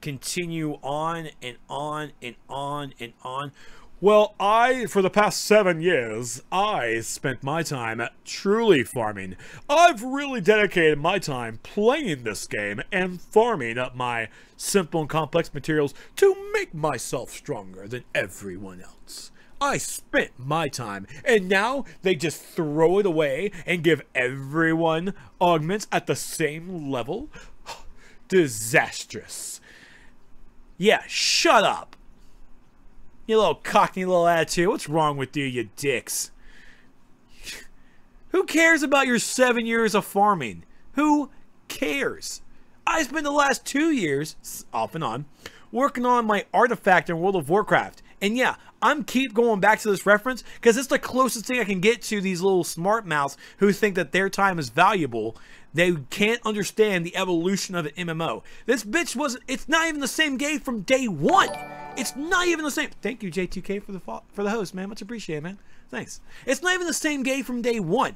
continue on and on and on and on. Well, for the past 7 years, I spent my time truly farming. I've really dedicated my time playing this game and farming up my simple and complex materials to make myself stronger than everyone else. I spent my time, and now they just throw it away and give everyone augments at the same level? Disastrous. Yeah, shut up. You little cockney little attitude. What's wrong with you, you dicks? Who cares about your 7 years of farming? Who cares? I spent the last 2 years, off and on, working on my artifact in World of Warcraft. And yeah, I'm keep going back to this reference because it's the closest thing I can get to these little smart mouths who think that their time is valuable. They can't understand the evolution of an MMO. This bitch wasn't. It's not even the same game from day one. It's not even the same. Thank you, J2K, for the host, man. Much appreciated, man. Thanks. It's not even the same game from day one.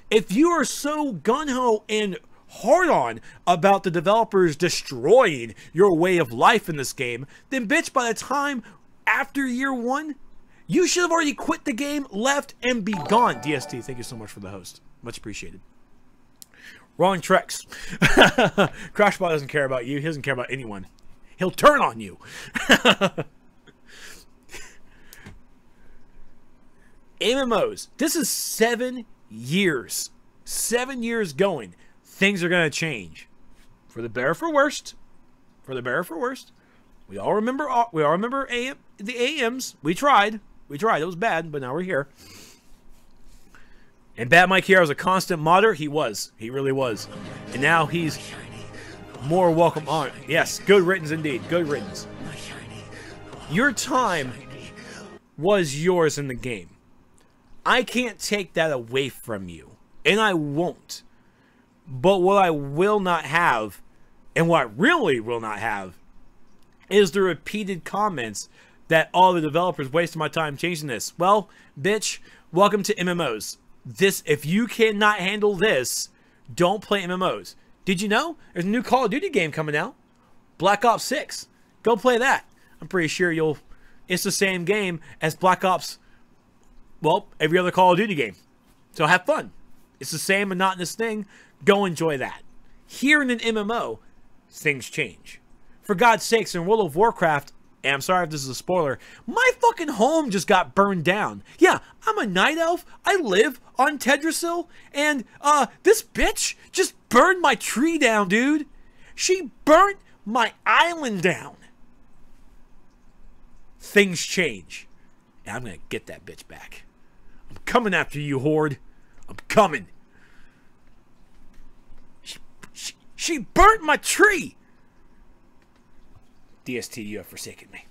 If you are so gung-ho and hard-on about the developers destroying your way of life in this game, then bitch, by the time after year one, you should have already quit the game, left, and be gone. DST, thank you so much for the host. Much appreciated. Wrong Trex. Crashbot doesn't care about you. He doesn't care about anyone. He'll turn on you. MMOs. This is 7 years. 7 years going. Things are going to change. For the better or for worst. For the better or for worst. We all remember the AMs. We tried. We tried. It was bad, but now we're here. And Bad Mike here was a constant modder. He was. He really was. And now he's more welcome on. Yes, good riddance indeed. Good riddance. Your time was yours in the game. I can't take that away from you. And I won't. But what I will not have, and what I really will not have, is the repeated comments that all the developers wasted my time changing this. Well, bitch, welcome to MMOs. If you cannot handle this, don't play MMOs. Did you know? There's a new Call of Duty game coming out. Black Ops 6. Go play that. I'm pretty sure it's the same game as Black Ops, well, every other Call of Duty game. So have fun. It's the same monotonous thing. Go enjoy that. Here in an MMO, things change. For God's sakes, in World of Warcraft, and I'm sorry if this is a spoiler, my fucking home just got burned down. Yeah, I'm a night elf. I live on Tedrasil, and this bitch just burned my tree down, dude. She burnt my island down. Things change. And I'm gonna get that bitch back. I'm coming after you, Horde. I'm coming. She burnt my tree. DST, you have forsaken me.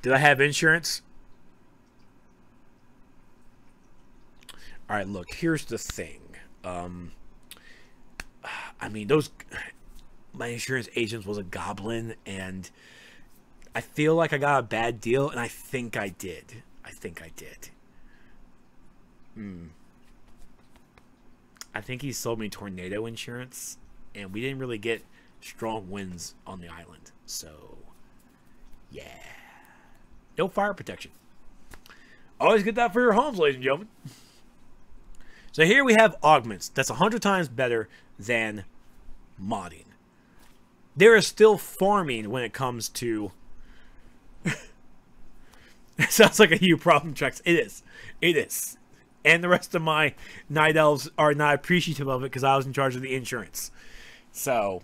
Did I have insurance? Alright, look, here's the thing. I mean, my insurance agent was a goblin, and I feel like I got a bad deal, and I think I did. I think he sold me tornado insurance, and we didn't really get strong winds on the island. So, yeah. No fire protection. Always get that for your homes, ladies and gentlemen. So here we have Augments. That's 100 times better than modding. There is still farming when it comes to... It sounds like a you problem, Trex. It is. It is. And the rest of my night elves are not appreciative of it because I was in charge of the insurance. So,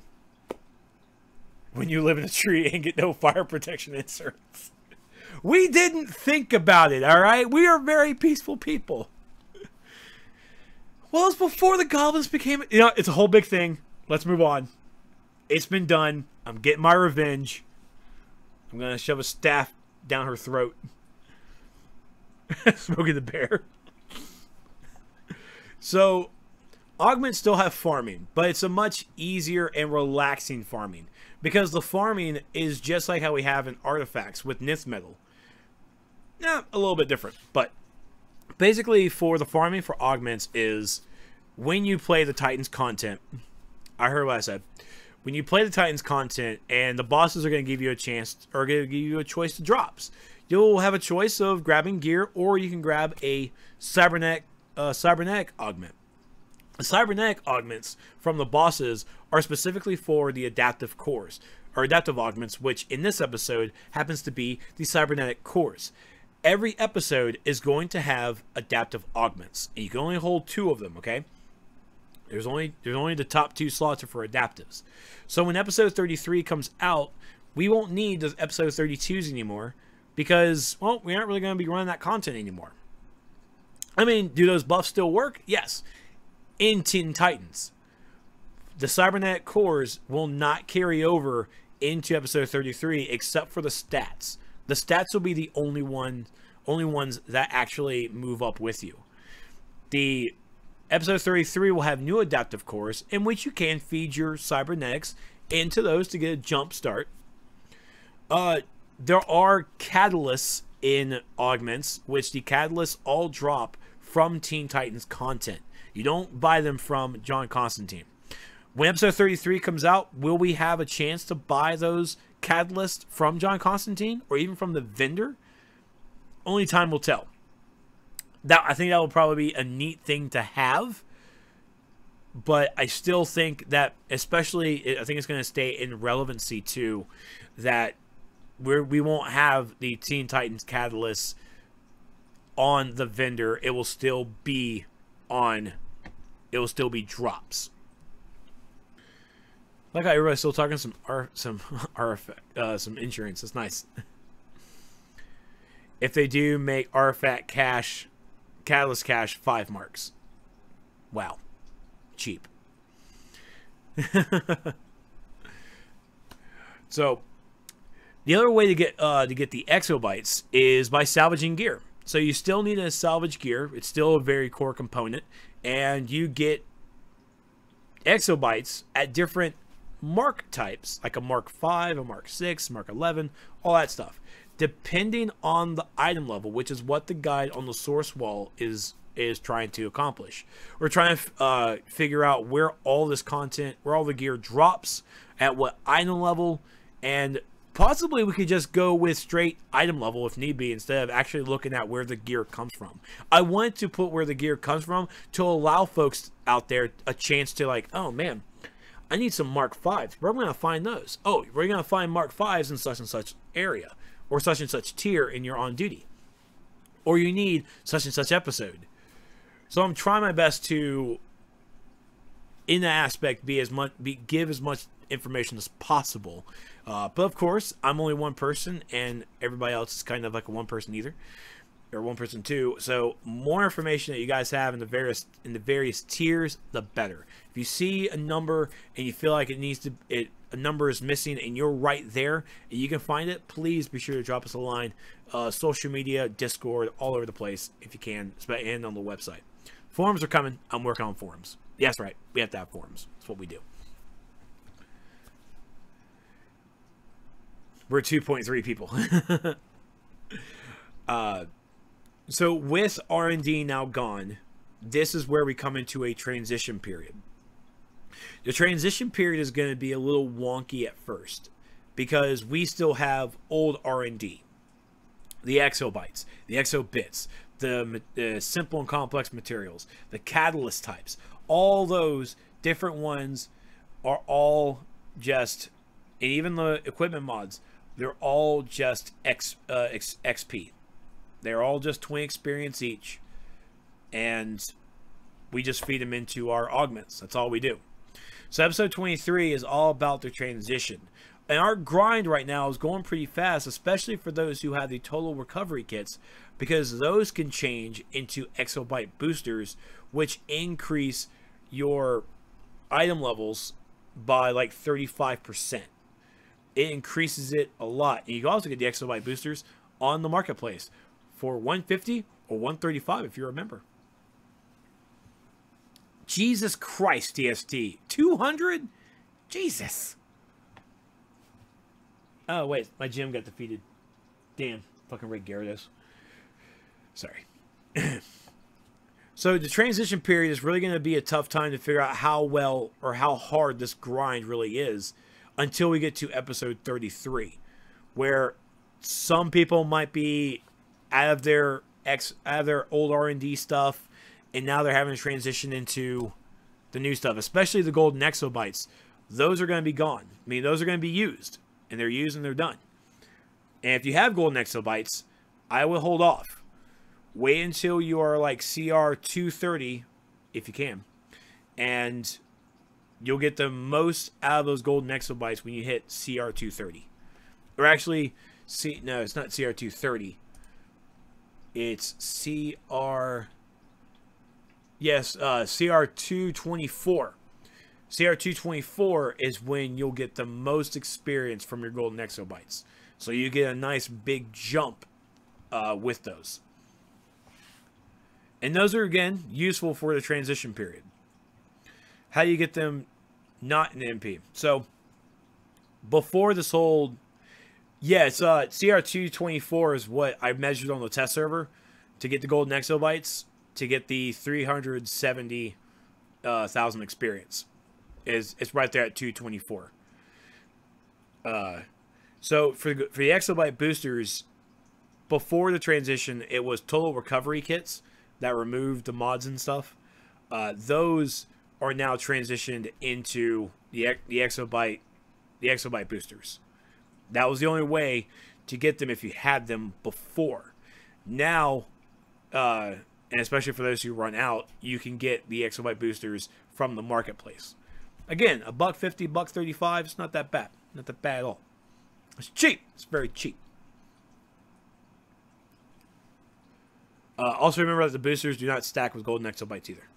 when you live in a tree and get no fire protection insurance. We didn't think about it, alright? We are very peaceful people. Well, it's before the goblins became... You know, it's a whole big thing. Let's move on. It's been done. I'm getting my revenge. I'm going to shove a staff down her throat. Smokey the Bear. So, Augments still have farming, but it's a much easier and relaxing farming. Because the farming is just like how we have in Artifacts with Nith Metal. Yeah, a little bit different, but basically for the farming for Augments is when you play the Titans content. I heard what I said. When you play the Titans content and the bosses are going to give you a chance, or going to give you a choice to drops. You'll have a choice of grabbing gear, or you can grab a cybernetic augment. The cybernetic augments from the bosses are specifically for the adaptive cores, or adaptive augments, which in this episode happens to be the cybernetic cores. Every episode is going to have adaptive augments, and you can only hold 2 of them, okay? There's only the top 2 slots are for adaptives. So when episode 33 comes out, we won't need the episode 32s anymore because, well, we aren't really going to be running that content anymore. I mean, do those buffs still work? Yes. In Teen Titans. The cybernetic cores will not carry over into episode 33 except for the stats. The stats will be the only ones that actually move up with you. The Episode 33 will have new adaptive cores in which you can feed your cybernetics into those to get a jump start. There are catalysts in Augments, which the catalysts all drop from Teen Titans content. You don't buy them from John Constantine. When episode 33 comes out, will we have a chance to buy those catalysts from John Constantine or even from the vendor? Only time will tell. I think that will probably be a neat thing to have. But I still think that, especially, I think it's going to stay in relevancy too, that we won't have the Teen Titans catalysts on the vendor. It will still be drops. Like how everybody's still talking some insurance. That's nice. If they do make artifact cash, catalyst cash 5 marks. Wow. Cheap. So the other way to get the exobytes is by salvaging gear. So you still need to salvage gear. It's still a very core component, and you get exobytes at different mark types, like a Mark 5, a Mark 6, Mark 11, all that stuff, depending on the item level, which is what the guide on the source wall is trying to accomplish. We're trying to figure out where all this content, where all the gear drops, at what item level, and possibly we could just go with straight item level if need be, instead of actually looking at where the gear comes from. I wanted to put where the gear comes from to allow folks out there a chance to, like, oh man, I need some Mark 5s. Where am I going to find those? Oh, we're going to find Mark 5s in such area, or such and such tier in your on duty, or you need such and such episode. So I'm trying my best to, in that aspect, give as much information as possible. But of course, I'm only one person, and everybody else is kind of like a one person either, or one person too. So more information that you guys have in the various tiers, the better. If you see a number and you feel like a number is missing and you're right there and you can find it, please be sure to drop us a line. Social media, Discord, all over the place if you can, and on the website. Forums are coming. I'm working on forums. Yes, right. We have to have forums. That's what we do. We're 2.3 people. So with R&D now gone, this is where we come into a transition period. The transition period is going to be a little wonky at first because we still have old R&D. The exobytes, the exobits, the simple and complex materials, the catalyst types, all those different ones are all just, and even the equipment mods, they're all just XP. They're all just 20 experience each, and we just feed them into our augments. That's all we do. So episode 23 is all about the transition. And our grind right now is going pretty fast, especially for those who have the total recovery kits, because those can change into exobyte boosters, which increase your item levels by like 35%. It increases it a lot. And you can also get the exobyte boosters on the marketplace for $150 or $135 if you're a member. Jesus Christ, DST. 200? Jesus. Oh, wait. My gym got defeated. Damn. Fucking Ray Gyarados. Sorry. So the transition period is really going to be a tough time to figure out how well or how hard this grind really is until we get to episode 33, where some people might be out of their old R&D stuff, and now they're having to transition into the new stuff, especially the golden exobytes. Those are going to be gone. I mean, those are going to be used, and they're used and they're done. And if you have golden exobytes, I will hold off. Wait until you are like CR 230, if you can, and you'll get the most out of those golden exobytes when you hit CR 230. Or actually, no, it's not CR 230. It's CR... Yes, CR 224. CR 224 is when you'll get the most experience from your golden exobytes. So you get a nice big jump with those. And those are, again, useful for the transition period. How do you get them not in MP? So, before this whole... Yeah, it's CR224 is what I measured on the test server to get the golden exobytes, to get the 370,000 experience. It's right there at 224. So for the exobyte boosters, before the transition, it was total recovery kits that removed the mods and stuff. Those are now transitioned into the exobyte boosters. That was the only way to get them if you had them before. Now, and especially for those who run out, you can get the exobyte boosters from the marketplace. Again, $1.50, $1.35. It's not that bad. Not that bad at all. It's cheap. It's very cheap. Also remember that the boosters do not stack with golden exobytes either.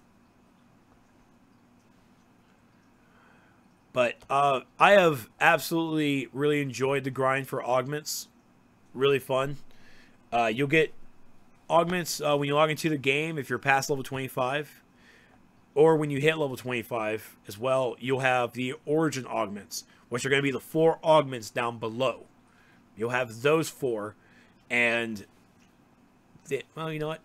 But I have absolutely really enjoyed the grind for augments. Really fun. You'll get augments when you log into the game if you're past level 25. Or when you hit level 25 as well, you'll have the origin augments, which are going to be the 4 augments down below. You'll have those 4. And, well, you know what?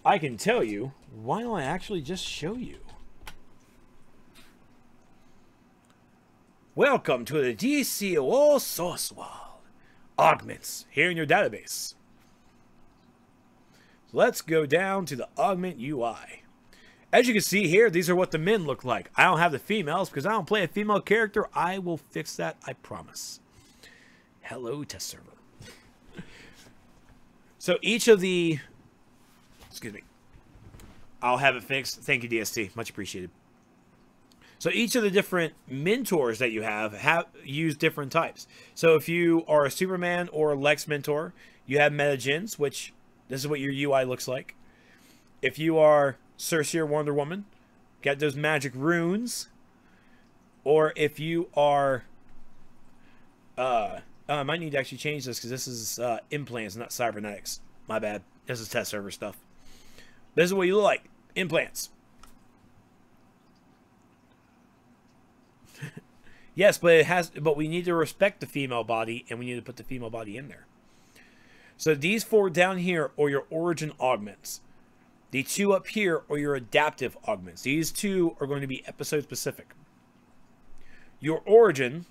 I can tell you. Why don't I actually just show you? Welcome to the DCUO source wall. Augments here in your database. Let's go down to the Augment UI. As you can see here, these are what the men look like. I don't have the females because I don't play a female character. I will fix that, I promise. Hello, test server. So each of the... Excuse me. I'll have it fixed. Thank you, DST. Much appreciated. So each of the different mentors that you have use different types. So if you are a Superman or a Lex mentor, you have Metagens, which this is what your UI looks like. If you are Cersei or Wonder Woman, get those magic runes. Or if you are... I might need to actually change this because this is implants, not cybernetics. My bad. This is test server stuff. This is what you look like. Implants. Yes, but we need to respect the female body, and we need to put the female body in there. So these 4 down here are your origin augments. The 2 up here are your adaptive augments. These 2 are going to be episode specific. Your origins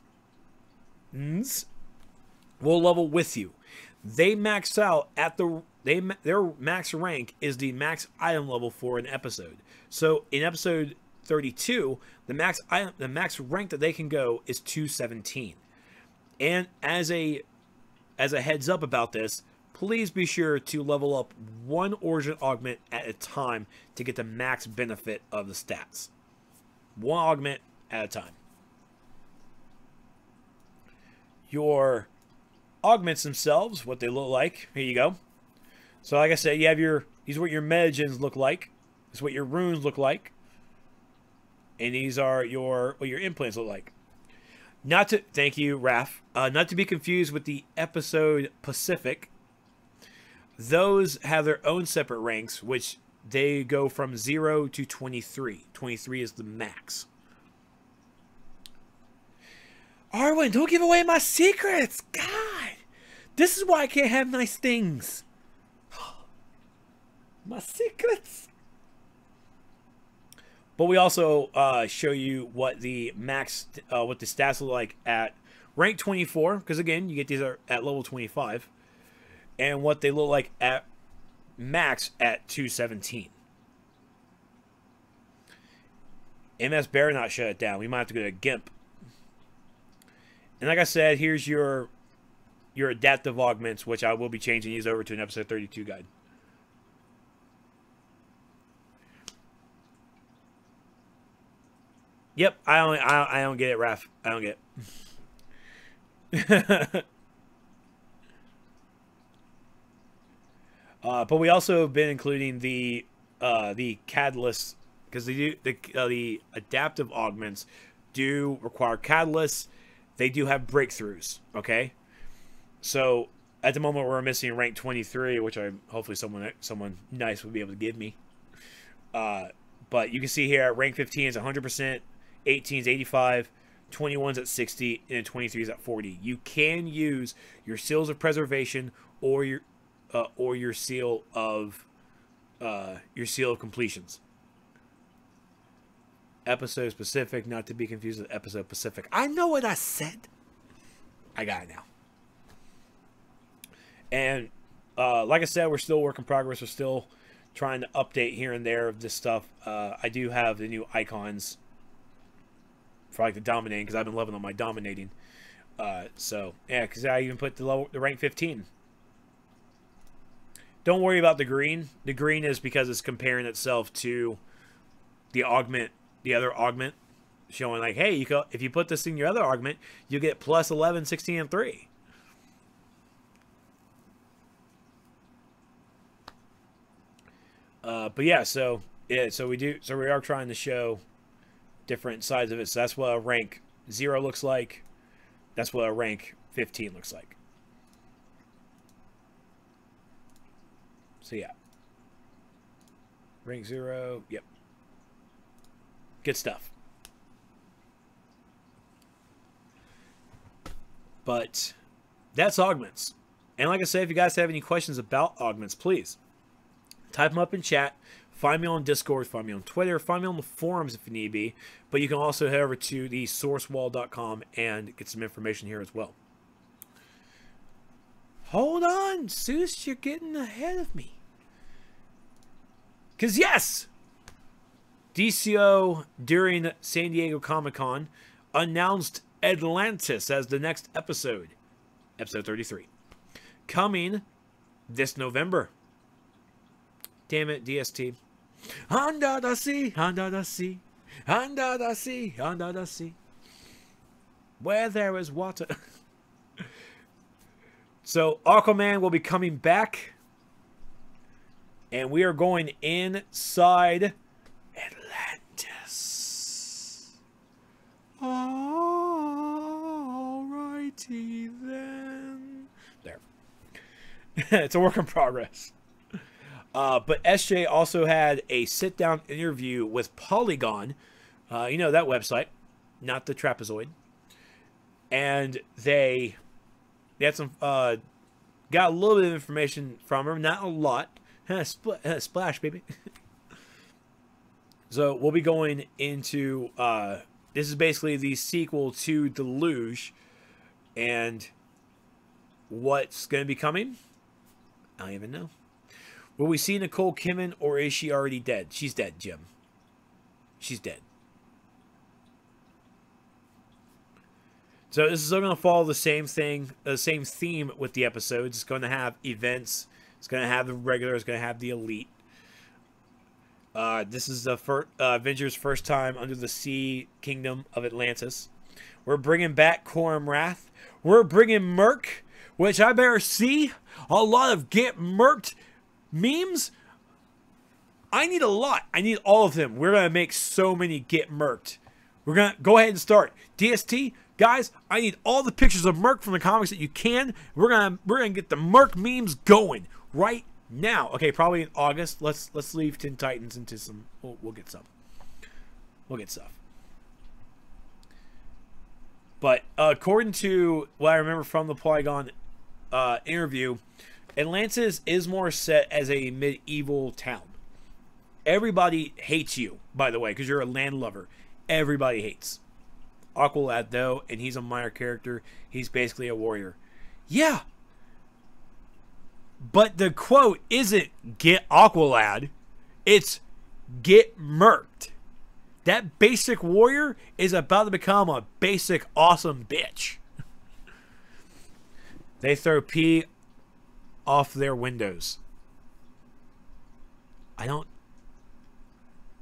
will level with you. They max out at their max rank is the max item level for an episode. So in episode 32, the max rank that they can go is 217. And as a heads up about this, please be sure to level up 1 origin augment at a time to get the max benefit of the stats. 1 augment at a time. Your augments themselves, what they look like. Here you go. So like I said, you have these are what your metagens look like. This is what your runes look like. And these are what your implants look like. Thank you, Raph. Not to be confused with the episode Pacific. Those have their own separate ranks, which they go from 0 to 23. 23 is the max. Arwen, don't give away my secrets! God! This is why I can't have nice things. My secrets! But we also show you what the stats look like at rank 24, because again, you get these at level 25, and what they look like at max at 217. MS better not shut it down. We might have to go to GIMP. And like I said, here's your adaptive augments, which I will be changing these over to an episode 32 guide. Yep, I don't get it, Raph. I don't get it. But we also have been including the catalysts, because the adaptive augments do require catalysts. They do have breakthroughs. Okay, so At the moment, we're missing rank 23, which hopefully someone nice would be able to give me. But you can see here, rank 15 is 100%, 18 is 85, 21's at 60, and 23 is at 40. You can use your seals of preservation or your seal of completions. Episode specific, not to be confused with episode Pacific. I know what I said. I got it now. And like I said, we're still a work in progress. We're still trying to update here and there of this stuff. I do have the new icons for like the dominating, because I've been loving on my dominating. So yeah, because I even put the rank 15. Don't worry about the green. The green is because it's comparing itself to the augment, the other augment, showing like, hey, if you put this in your other augment, you get plus 11, 16, and 3. But yeah, so we are trying to show different sides of it. So that's what a rank 0 looks like. That's what a rank 15 looks like. So yeah, rank 0. Yep, good stuff. But that's augments. And like I said, if you guys have any questions about augments, please type them up in chat. Find me on Discord, find me on Twitter, find me on the forums if you need be. But you can also head over to the sourcewall.com and get some information here as well. Hold on, Seuss, you're getting ahead of me. Because yes, DCUO during San Diego Comic-Con announced Atlantis as the next episode. Episode 33. Coming this November. Damn it, DST. Under the sea, under the sea, under the sea, under the sea, where there is water. So Aquaman will be coming back, and we are going inside Atlantis. Alrighty then. There. It's a work in progress. But SJ also had a sit-down interview with Polygon. You know, that website. Not the trapezoid. And they had some... got a little bit of information from her. Not a lot. Splash, baby. So, we'll be going into... this is basically the sequel to Deluge. And what's going to be coming? I don't even know. Will we see Nicole Kidman, or is she already dead? She's dead, Jim. She's dead. So this is still going to follow the same thing, the same theme with the episodes. It's going to have events. It's going to have the regular. It's going to have the elite. This is the Avengers' first time under the sea kingdom of Atlantis. We're bringing back Coram Wrath. We're bringing Merc, which I better see a lot of get murked memes. I need a lot. I need all of them. We're going to make so many get murked. We're going to go ahead and start. DST, guys, I need all the pictures of Merc from the comics that you can. We're going to get the Merc memes going right now. Okay, probably in August. Let's leave Teen Titans into some... We'll get some. We'll get stuff. But according to what I remember from the Polygon interview, Atlantis is more set as a medieval town. Everybody hates you, by the way, because you're a land lover. Everybody hates Aqualad, though, and he's a minor character. He's basically a warrior. Yeah. But the quote isn't get Aqualad. It's get murked. That basic warrior is about to become a basic awesome bitch. They throw pee off their windows. I don't...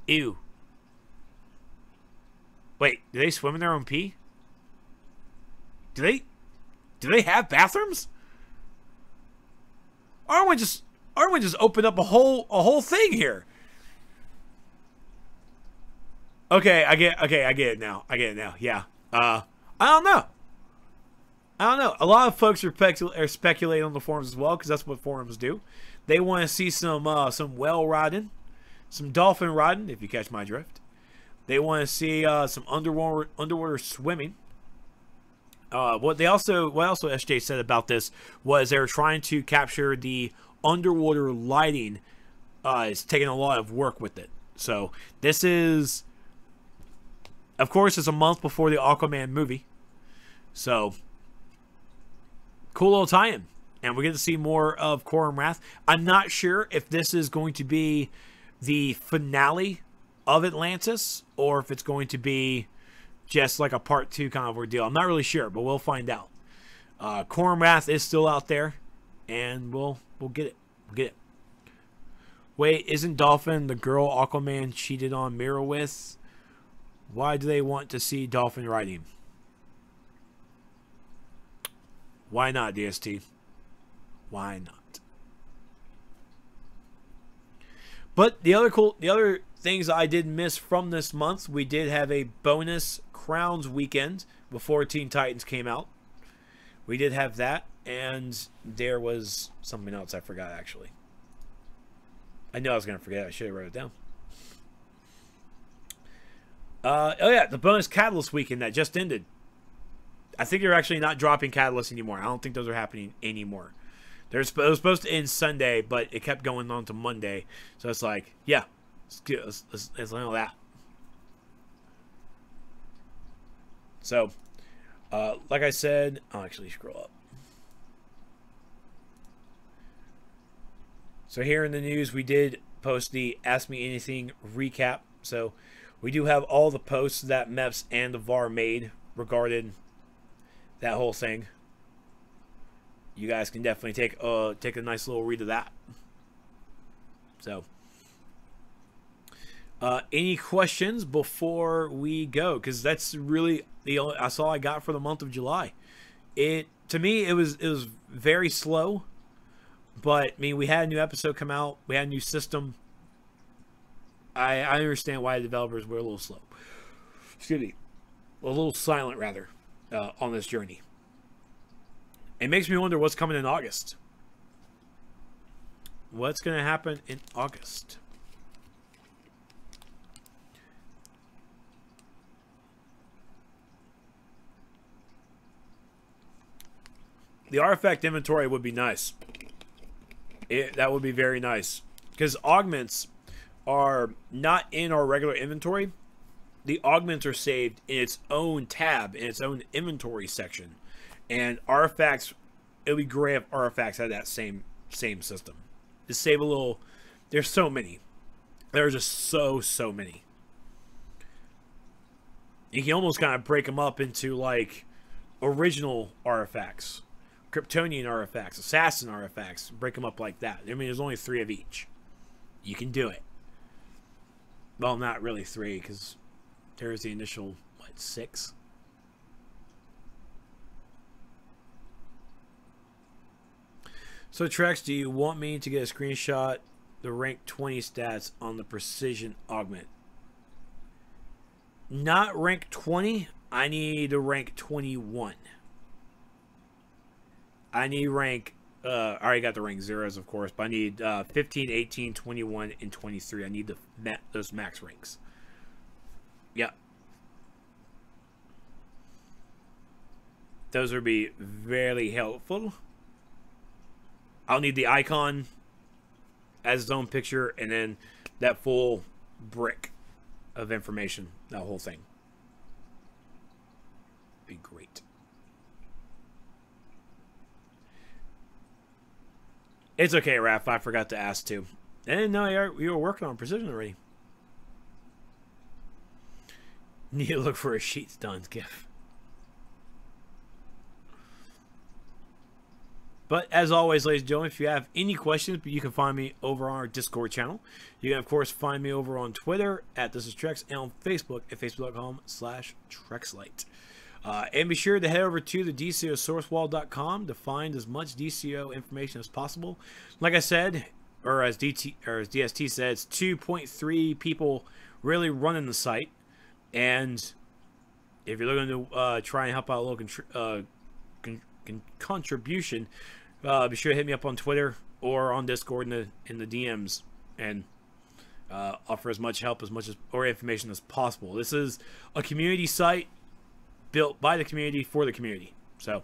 Ew. Wait, do they swim in their own pee? Do they have bathrooms? Aren't we just open up a whole thing here? Okay, I get it now. Yeah. I don't know. I don't know. A lot of folks are speculating on the forums as well, because that's what forums do. They want to see some whale riding, some dolphin riding, if you catch my drift. They want to see some underwater swimming. What also SJ said about this was they were trying to capture the underwater lighting. It's taking a lot of work with it. So this is, of course, it's a month before the Aquaman movie. So cool little tie-in. And we get to see more of Quorum Wrath. I'm not sure if this is going to be the finale of Atlantis, or if it's going to be just like a part 2 kind of ordeal. I'm not really sure, but we'll find out. Quorum Wrath is still out there, and we'll get it. We'll get it. Wait, isn't Dolphin the girl Aquaman cheated on Mira with? Why do they want to see Dolphin riding? Why not, DST? Why not? But the other things I did miss from this month, we did have a bonus Crowns weekend before Teen Titans came out. We did have that, and there was something else I forgot, actually. I know I was going to forget. I should have wrote it down. Oh yeah, the bonus Catalyst weekend that just ended. I think they're actually not dropping Catalyst anymore. I don't think those are happening anymore. It was supposed to end Sunday, but it kept going on to Monday. So it's like, yeah, let's handle that. So, like I said, I'll actually scroll up. So here in the news, we did post the Ask Me Anything recap. So we do have all the posts that MEPS and the VAR made regarding that whole thing. You guys can definitely take a nice little read of that. So, any questions before we go? Because that's really that's all I got for the month of July. To me it was very slow, but I mean, we had a new episode come out, we had a new system. I understand why the developers were a little slow. Excuse me, a little silent rather on this journey. It makes me wonder what's coming in August. What's going to happen in August? The artifact inventory would be nice. That would be very nice. Because augments are not in our regular inventory. The augments are saved in its own tab, in its own inventory section. And artifacts, it would be great if artifacts had that same system. To save a little, there's so many. There's just so many. You can almost kind of break them up into like original artifacts, Kryptonian artifacts, assassin artifacts, break them up like that. I mean, there's only 3 of each. You can do it. Well, not really 3, because there's the initial, what, 6? So, Trex, do you want me to get a screenshot the rank 20 stats on the precision augment? Not rank 20. I need a rank 21. I need rank... I already got the rank 0s, of course, but I need 15, 18, 21, and 23. I need those max ranks. Yeah. Those would be very helpful. I'll need the icon as its own picture, and then that full brick of information, that whole thing. Be great. It's okay, Raph. I forgot to ask too. And no, you were working on precision already. Need to look for a sheets done gif. But as always, ladies and gentlemen, if you have any questions, you can find me over on our Discord channel. You can, of course, find me over on Twitter at This Is Trex, and on Facebook at facebook.com/Trexlight. And be sure to head over to the DCOSourcewall.com to find as much DCO information as possible. Like I said, or as DST said, it's 2.3 people really running the site. And if you're looking to try and help out a little contribution, be sure to hit me up on Twitter or on Discord in the DMs, and offer as much help or information as possible. This is a community site built by the community for the community. So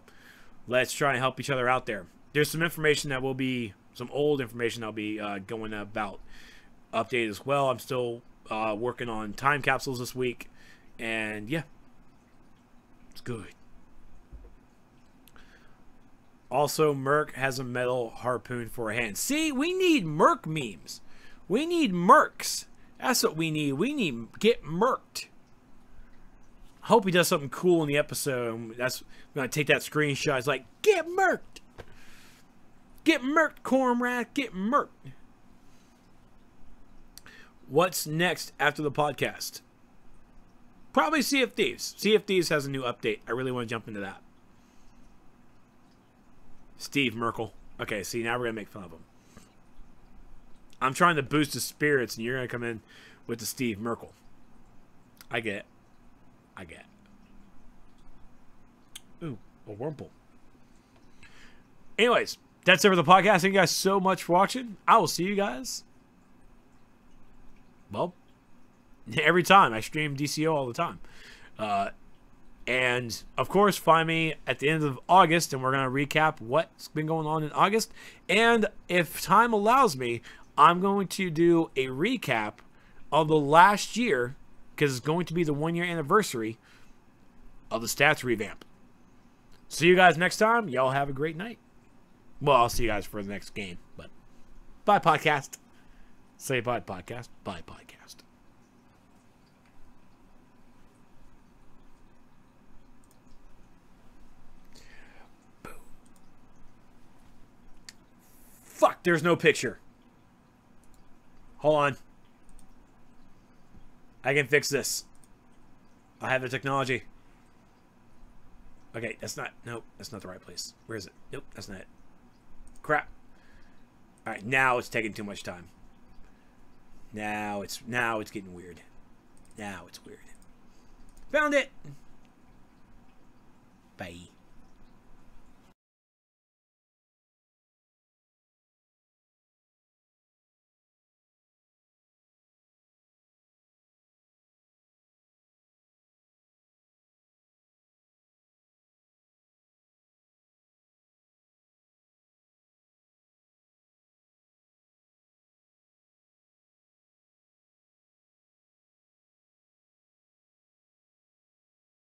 let's try and help each other out there. There's some information that will be, some old information that'll be going about updated as well. I'm still working on time capsules this week, and yeah, it's good. Also, Merc has a metal harpoon for a hand. See, we need Merc memes. We need Mercs. That's what we need. We need get Merked. Hope he does something cool in the episode. That's, I'm going to take that screenshot. It's like, get Merked. Get Merked, Cormrat. Get Merked. What's next after the podcast? Probably Sea of Thieves. Sea of Thieves has a new update. I really want to jump into that. Steve Merkel. Okay, see, now we're going to make fun of him. I'm trying to boost his spirits, and you're going to come in with the Steve Merkel. I get it. I get it. Ooh, a Wurmple. Anyways, that's it for the podcast. Thank you guys so much for watching. I will see you guys, well, every time. I stream DCO all the time. And, of course, find me at the end of August, and we're going to recap what's been going on in August. And if time allows me, I'm going to do a recap of the last year, because it's going to be the 1-year anniversary of the stats revamp. See you guys next time. Y'all have a great night. Well, I'll see you guys for the next game. But bye, podcast. Say bye, podcast. Bye, podcast. Boom. Fuck, there's no picture. Hold on. I can fix this. I have the technology. Okay, that's not... Nope, that's not the right place. Where is it? Nope, that's not it. Crap. Alright, now it's taking too much time. Now it's getting weird. Now it's weird. Found it!